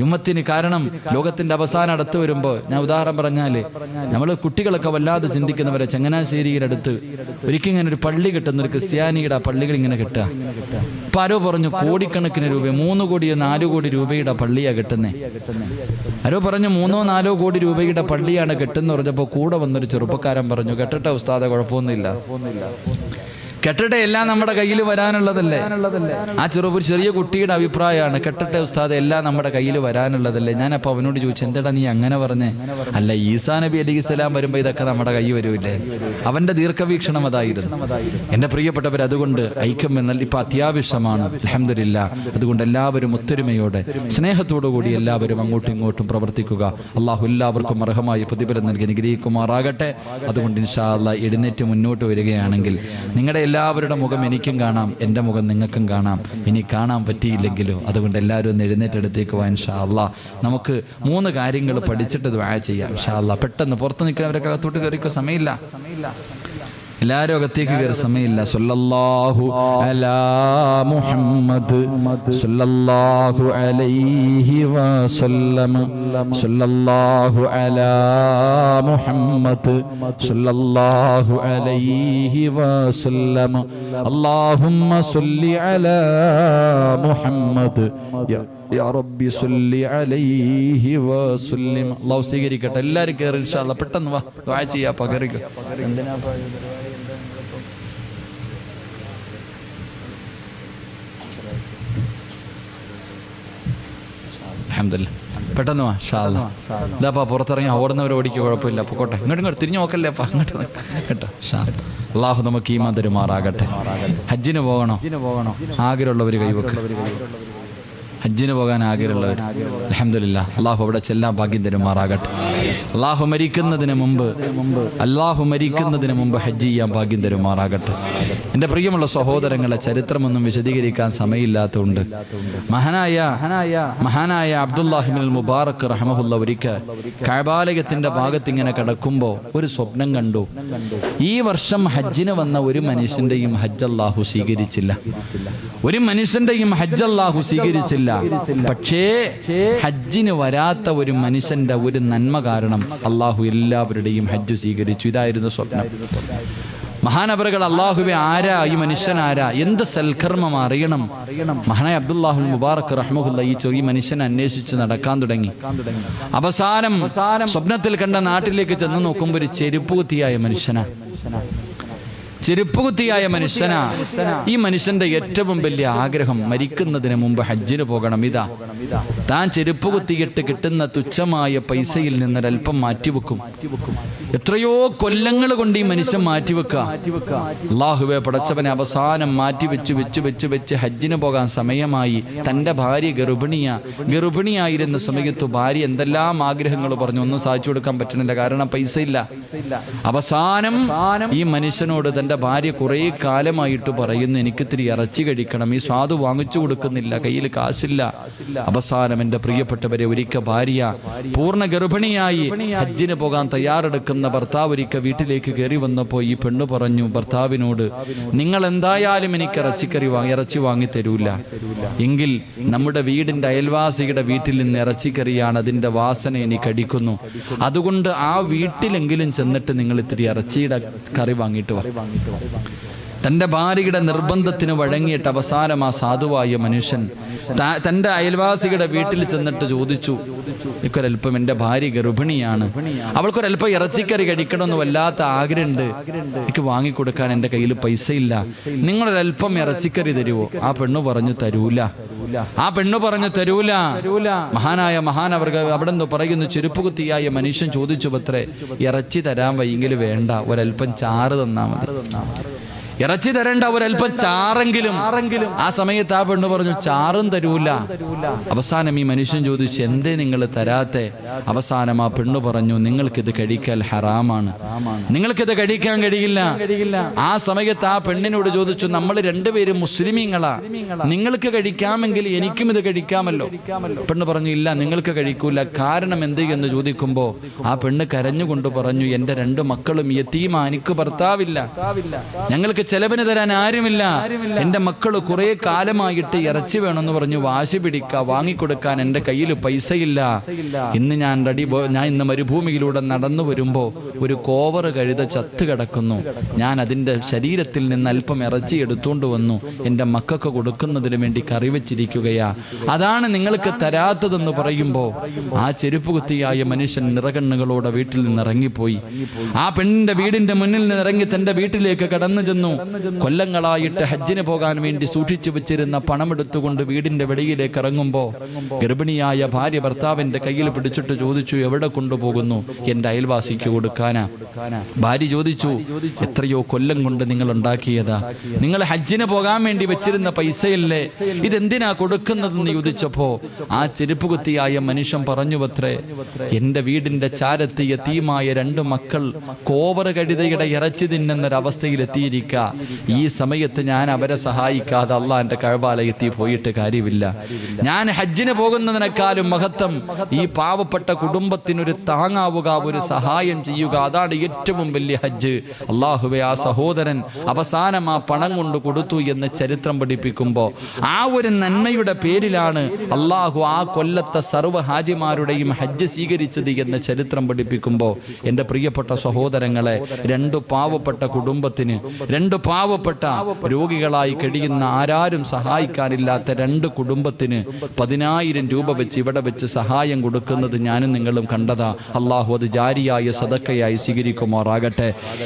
ഉമ്മത്തിന്. കാരണം ലോകത്തിന്റെ അവസാനം അടുത്ത് വരുമ്പോൾ, ഞാൻ ഉദാഹരണം പറഞ്ഞാൽ, നമ്മൾ കുട്ടികളൊക്കെ വല്ലാതെ ചിന്തിക്കുന്നവരെ, ചങ്ങനാശ്ശേരിയിലടുത്ത് ഒരിക്കലും ഇങ്ങനെ ഒരു പള്ളി കിട്ടുന്ന, ഒരു ക്രിസ്ത്യാനിയുടെ പള്ളികൾ ഇങ്ങനെ കിട്ടുക. ഇപ്പം ആരോ പറഞ്ഞു കോടിക്കണക്കിന് രൂപ, 3 കോടിയോ 4 കോടി രൂപയുടെ പള്ളിയാണ് കിട്ടുന്നത്. ആരോ പറഞ്ഞു 3-4 കോടി രൂപയുടെ പള്ളിയാണ് കിട്ടുന്ന പറഞ്ഞപ്പോൾ കൂടെ വന്നൊരു ചെറുപ്പക്കാരൻ പറഞ്ഞു, കെട്ടട്ടെ ഉസ്താദെ, കുഴപ്പമൊന്നുമില്ല. കെട്ടട്ടെ, എല്ലാം നമ്മുടെ കയ്യിൽ വരാനുള്ളതല്ലേ. ആ ചെറിയ കുട്ടിയുടെ അഭിപ്രായമാണ്, കെട്ടട്ടെ ഉസ്താദ്, എല്ലാം നമ്മുടെ കയ്യിൽ വരാനുള്ളതല്ലേ. ഞാനപ്പോൾ അവനോട് ചോദിച്ചു, എന്താടാ നീ അങ്ങനെ പറഞ്ഞേ? അല്ല, ഈസാ നബി അലൈഹിസ്സലാം വരുമ്പോൾ ഇതൊക്കെ നമ്മുടെ കയ്യിൽ വരൂല്ലേ? അവന്റെ ദീർഘവീക്ഷണം അതായിരുന്നു. എൻ്റെ പ്രിയപ്പെട്ടവർ, അതുകൊണ്ട് ഐക്യം എന്നാൽ ഇപ്പം അത്യാവശ്യമാണ്. അൽഹംദുലില്ലാഹ്. അതുകൊണ്ട് എല്ലാവരും ഒത്തൊരുമയോടെ സ്നേഹത്തോടു കൂടി എല്ലാവരും അങ്ങോട്ടും ഇങ്ങോട്ടും പ്രവർത്തിക്കുക. അള്ളാഹു എല്ലാവർക്കും അർഹമായ പ്രതിഫലം നൽകി അനുഗ്രഹിക്കുമാറാകട്ടെ. അതുകൊണ്ട് ഇൻഷാ അല്ലാഹ് എഴുന്നേറ്റ് മുന്നോട്ട് വരികയാണെങ്കിൽ നിങ്ങളുടെ എല്ലാവരുടെ മുഖം എനിക്കും കാണാം, എൻ്റെ മുഖം നിങ്ങൾക്കും കാണാം. ഇനി കാണാൻ പറ്റിയില്ലെങ്കിലോ, അതുകൊണ്ട് എല്ലാവരും ഒന്ന് എഴുന്നേറ്റെടുത്തേക്ക് വാ. ഇൻഷാ അല്ലാഹ് നമുക്ക് 3 കാര്യങ്ങൾ പഠിച്ചിട്ട് ദുആ ചെയ്യാം ഇൻഷാ അല്ലാഹ്. പെട്ടെന്ന് പുറത്ത് നിൽക്കുന്നവരൊക്കെ അകത്തോട്ട് കയറിക്കോ, സമയമില്ല. എല്ലാവരും അകത്തേക്ക് കയറി, സമയമില്ല. സല്ലല്ലാഹു അലാ മുഹമ്മദ് സല്ലല്ലാഹു അലൈഹി വസല്ലം. സല്ലല്ലാഹു അലാ മുഹമ്മദ് സല്ലല്ലാഹു അലൈഹി വസല്ലം. അല്ലാഹുമ്മ സല്ലി അലാ മുഹമ്മദ് യാ റബ്ബി സല്ലി അലൈഹി വസല്ലം. അല്ലാഹു സ്വീകരിക്കട്ടെ. എല്ലാവരും കയറി ഇൻഷാ അല്ലാഹ്. പെട്ടെന്ന് വാ, ദുആ ചെയ്യാ. പകറിക്കോ. അൽഹംദുലില്ലാഹ്. പെട്ടെന്ന് വാ ഇൻഷാ അല്ലാഹ്. ഇതാപ്പാ പുറത്തിറങ്ങി ഓടുന്നവർ ഓടിക്കുക, കുഴപ്പമില്ല, പൊക്കോട്ടെ. ഇങ്ങോട്ട് തിരിഞ്ഞു നോക്കല്ലേ അപ്പാ, അങ്ങോട്ട് കേട്ടോ. അള്ളാഹു നമുക്ക് ഈമാൻ തരുമാറാകട്ടെ. ഹജ്ജിന് പോകണോ? ആഗ്രഹമുള്ളവർ കൈവെക്കും. ഹജ്ജിന് പോകാൻ ആഗ്രഹമുള്ളവർ അൽഹംദുലില്ലാ അള്ളാഹു അവിടെ ചെല്ലാൻ ഭാഗ്യം തരുമാറാകട്ടെ. അള്ളാഹു മരിക്കുന്നതിന് മുമ്പ് ഹജ്ജ് ചെയ്യാൻ ഭാഗ്യം തരുമാറാകട്ടെ. എൻ്റെ പ്രിയമുള്ള സഹോദരങ്ങളെ, ചരിത്രമൊന്നും വിശദീകരിക്കാൻ സമയമില്ലാത്തതുകൊണ്ട് മഹാനായ അബ്ദുല്ലാഹിബ്നുൽ മുബാറക് റഹ്മഹുല്ലാ ഒരിക്കൽ കഅബാലയത്തിന്റെ ഭാഗത്ത് ഇങ്ങനെ കിടക്കുമ്പോൾ ഒരു സ്വപ്നം കണ്ടു. ഈ വർഷം ഹജ്ജിന് വന്ന ഒരു മനുഷ്യന്റെയും ഹജ്ജ് അല്ലാഹു സ്വീകരിച്ചില്ല. പക്ഷേ ഹജ്ജിന് വരാത്ത ഒരു മനുഷ്യന്റെ ഒരു നന്മ കാരണം അല്ലാഹു എല്ലാവരുടെയും ഹജ്ജ് സ്വീകരിച്ചു. ഇതായിരുന്നു സ്വപ്നം. മഹാനവറുകൾ അല്ലാഹുവേ ആരാ ഈ മനുഷ്യൻ, ആരാ, എന്ത് സൽക്കർമ്മം അറിയണം? മഹാനായ അബ്ദുല്ലാഹുൽ മുബാറക് റഹ്മഹുല്ലാ ഈ മനുഷ്യനെ അന്വേഷിച്ച് നടക്കാൻ തുടങ്ങി. അവസാനം സ്വപ്നത്തിൽ കണ്ട നാട്ടിലേക്ക് ചെന്ന് നോക്കുമ്പോൾ ഒരു ചെരുപ്പുകുത്തിയായ മനുഷ്യനാ. ഈ മനുഷ്യന്റെ ഏറ്റവും വലിയ ആഗ്രഹം മരിക്കുന്നതിന് മുമ്പ് ഹജ്ജിന് പോകണം. ഇതാ താൻ ചെരുപ്പ് കുത്തിയിട്ട് കിട്ടുന്ന തുച്ഛമായ പൈസയിൽ നിന്നൊരൽപ്പം മാറ്റിവെക്കും. എത്രയോ കൊല്ലങ്ങൾ കൊണ്ട് ഈ മനുഷ്യൻ മാറ്റിവെക്കുക. അല്ലാഹുവേ പടച്ചവനെ അവസാനം വെച്ച് ഹജ്ജിന് പോകാൻ സമയമായി. തൻ്റെ ഭാര്യ ഗർഭിണിയായിരുന്ന സമയത്ത് ഭാര്യ എന്തെല്ലാം ആഗ്രഹങ്ങൾ പറഞ്ഞു, ഒന്നും സാധിച്ചു കൊടുക്കാൻ പറ്റുന്നില്ല, കാരണം പൈസ ഇല്ല. അവസാനം ഈ മനുഷ്യനോട് തൻ്റെ ഭാര്യ കുറേ കാലമായിട്ട് പറയുന്നു, എനിക്കിത്തിരി ഇറച്ചി കഴിക്കണം, ഈ സ്വാദ് വാങ്ങിച്ചു കൊടുക്കുന്നില്ല, കയ്യിൽ കാശില്ല. അവസാനം എൻ്റെ പ്രിയപ്പെട്ടവരെ, ഒരിക്കൽ ഭാര്യ പൂർണ്ണ ഗർഭിണിയായി ഹജ്ജിന് പോകാൻ തയ്യാറെടുക്കുന്ന ഭർത്താവ് ഒരിക്കൽ വീട്ടിലേക്ക് കയറി വന്നപ്പോൾ ഈ പെണ്ണ് പറഞ്ഞു ഭർത്താവിനോട്, നിങ്ങൾ എന്തായാലും എനിക്ക് ഇറച്ചി വാങ്ങി തരൂല എങ്കിൽ നമ്മുടെ വീടിൻ്റെ അയൽവാസിയുടെ വീട്ടിൽ നിന്ന് ഇറച്ചിക്കറിയാണ്, അതിൻ്റെ വാസന എനിക്ക് അടിക്കുന്നു, അതുകൊണ്ട് ആ വീട്ടിലെങ്കിലും ചെന്നിട്ട് നിങ്ങൾ ഇത്തിരി ഇറച്ചിയുടെ കറി വാങ്ങിയിട്ട് വരും. തൻ്റെ ഭാര്യയുടെ നിർബന്ധത്തിന് വഴങ്ങിയിട്ട് അവസാനം ആ സാധുവായ മനുഷ്യൻ തൻ്റെ അയൽവാസികളുടെ വീട്ടിൽ ചെന്നിട്ട് ചോദിച്ചു, എനിക്കൊരൽപ്പം, എൻ്റെ ഭാര്യ ഗർഭിണിയാണ്, അവൾക്കൊരൽപ്പം ഇറച്ചിക്കറി കഴിക്കണമെന്ന് വല്ലാത്ത ആഗ്രഹമുണ്ട്, എനിക്ക് വാങ്ങിക്കൊടുക്കാൻ എൻ്റെ കയ്യിൽ പൈസ ഇല്ല, നിങ്ങളൊരൽപ്പം ഇറച്ചിക്കറി തരുമോ? ആ പെണ്ണ് പറഞ്ഞു തരൂല. മഹാനവർ അവിടെ നിന്ന് പറയുന്നു, ചെരുപ്പുകുത്തിയായ മനുഷ്യൻ ചോദിച്ചു പത്രേ, ഇറച്ചി തരാൻ വയ്യെങ്കിൽ വേണ്ട, ഒരൽപ്പം ചാറ് തന്നാ മതി. ഇറച്ചി തരേണ്ട, ഒരൽപ്പം ചാറെങ്കിലും. ആ സമയത്ത് ആ പെണ്ണ് പറഞ്ഞു ചാറും തരൂല. അവസാനം ഈ മനുഷ്യൻ ചോദിച്ചു, എന്തേ നിങ്ങൾ തരാത്തെ? അവസാനം ആ പെണ്ണ് പറഞ്ഞു, നിങ്ങൾക്കിത് കഴിക്കൽ ഹറാമാണ്, നിങ്ങൾക്കിത് കഴിക്കാൻ കഴിയില്ല. ആ സമയത്ത് ആ പെണ്ണിനോട് ചോദിച്ചു, നമ്മൾ രണ്ടുപേരും മുസ്ലിമീങ്ങളാ, നിങ്ങൾക്ക് കഴിക്കാമെങ്കിൽ എനിക്കും ഇത് കഴിക്കാമല്ലോ. പെണ്ണ് പറഞ്ഞു, ഇല്ല, നിങ്ങൾക്ക് കഴിക്കൂല. കാരണം എന്ത് എന്ന് ചോദിക്കുമ്പോ ആ പെണ്ണ് കരഞ്ഞുകൊണ്ട് പറഞ്ഞു, എൻ്റെ 2 മക്കളും യതീമാ, എനിക്ക് ഭർത്താവില്ല, ഞങ്ങൾക്ക് ചെലവിന് തരാൻ ആരുമില്ല, എൻ്റെ മക്കൾ കുറെ കാലമായിട്ട് ഇറച്ചി വേണമെന്ന് പറഞ്ഞു വാശി പിടിക്കുക, വാങ്ങിക്കൊടുക്കാൻ എൻ്റെ കയ്യിൽ പൈസയില്ല. ഇന്ന് ഞാൻ ഇന്ന് മരുഭൂമിയിലൂടെ നടന്നു വരുമ്പോൾ ഒരു കോവർ കഴുത ചത്ത് കിടക്കുന്നു, ഞാൻ അതിൻ്റെ ശരീരത്തിൽ നിന്ന് അല്പം ഇറച്ചി എടുത്തുകൊണ്ട് വന്നു, എൻ്റെ മക്കൾക്ക് കൊടുക്കുന്നതിന് വേണ്ടി കറി വെച്ചിരിക്കുകയാ, അതാണ് നിങ്ങൾക്ക് തരാത്തതെന്ന് പറയുമ്പോൾ ആ ചെരുപ്പ് കുത്തിയായ മനുഷ്യൻ നിറകണ്ണുകളോടെ വീട്ടിൽ നിന്ന് ഇറങ്ങിപ്പോയി. ആ പെണ്ണിന്റെ വീടിന്റെ മുന്നിൽ നിന്ന് ഇറങ്ങി തൻ്റെ വീട്ടിലേക്ക് കടന്നു ചെന്നു. കൊല്ലങ്ങളായിട്ട് ഹജ്ജിന് പോകാൻ വേണ്ടി സൂക്ഷിച്ചു വെച്ചിരുന്ന പണമെടുത്തുകൊണ്ട് വീടിന്റെ വെളിയിലേക്ക് ഇറങ്ങുമ്പോൾ ഗർഭിണിയായ ഭാര്യ ഭർത്താവിന്റെ കയ്യിൽ പിടിച്ചിട്ട് ചോദിച്ചു, എവിടെ കൊണ്ടുപോകുന്നു? എൻ്റെ അയൽവാസിക്ക് കൊടുക്കാനാ. ഭാര്യ ചോദിച്ചു, എത്രയോ കൊല്ലം കൊണ്ട് നിങ്ങൾ ഉണ്ടാക്കിയതാ, നിങ്ങൾ ഹജ്ജിന് പോകാൻ വേണ്ടി വെച്ചിരുന്ന പൈസയല്ലേ, ഇതെന്തിനാ കൊടുക്കുന്നതെന്ന് ചോദിച്ചപ്പോ ആ ചെരുപ്പ് കുത്തിയായ മനുഷ്യൻ പറഞ്ഞു പത്രേ, എൻ്റെ വീടിന്റെ ചാരത്ത് യതീമായ 2 മക്കൾ കോവർ കഴുതയുടെ ഇറച്ചി തിന്നുന്നൊരവസ്ഥയിലെത്തിയിരിക്കുക. ഈ സമയത്ത് ഞാൻ അവരെ സഹായിക്കാതെ അള്ളാന്റെ കഅബാലയത്തിൽ പോയിട്ട് കാര്യമില്ല. ഞാൻ ഹജ്ജിന് പോകുന്നതിനേക്കാളും മഹത്വം ഈ പാവപ്പെട്ട കുടുംബത്തിനൊരു താങ്ങാവുക, ഒരു സഹായം ചെയ്യുക, അതാണ് ഏറ്റവും വലിയ ഹജ്ജ്. അള്ളാഹുവേ, ആ സഹോദരൻ അവസാനം ആ പണം കൊണ്ട് കൊടുത്തു എന്ന് ചരിത്രം പഠിപ്പിക്കുമ്പോൾ ആ ഒരു നന്മയുടെ പേരിലാണ് അള്ളാഹു ആ കൊല്ലത്തെ സർവ്വ ഹാജിമാരുടെയും ഹജ്ജ് സ്വീകരിച്ചത് എന്ന് ചരിത്രം പഠിപ്പിക്കുമ്പോൾ എൻ്റെ പ്രിയപ്പെട്ട സഹോദരങ്ങളെ, 2 പാവപ്പെട്ട കുടുംബത്തിന്, 2 പാവപ്പെട്ട രോഗികളായി കഴിയുന്ന ആരാരും സഹായിക്കാനില്ലാത്ത 2 കുടുംബത്തിന് 10,000 രൂപ വെച്ച് ഇവിടെ വെച്ച് സഹായം കൊടുക്കുന്നത് ഞാനും നിങ്ങളും കണ്ടതാ. അള്ളാഹു അത് ജാരിയായ സദക്കയായി സ്വീകരിക്കുമാറാകട്ടെ.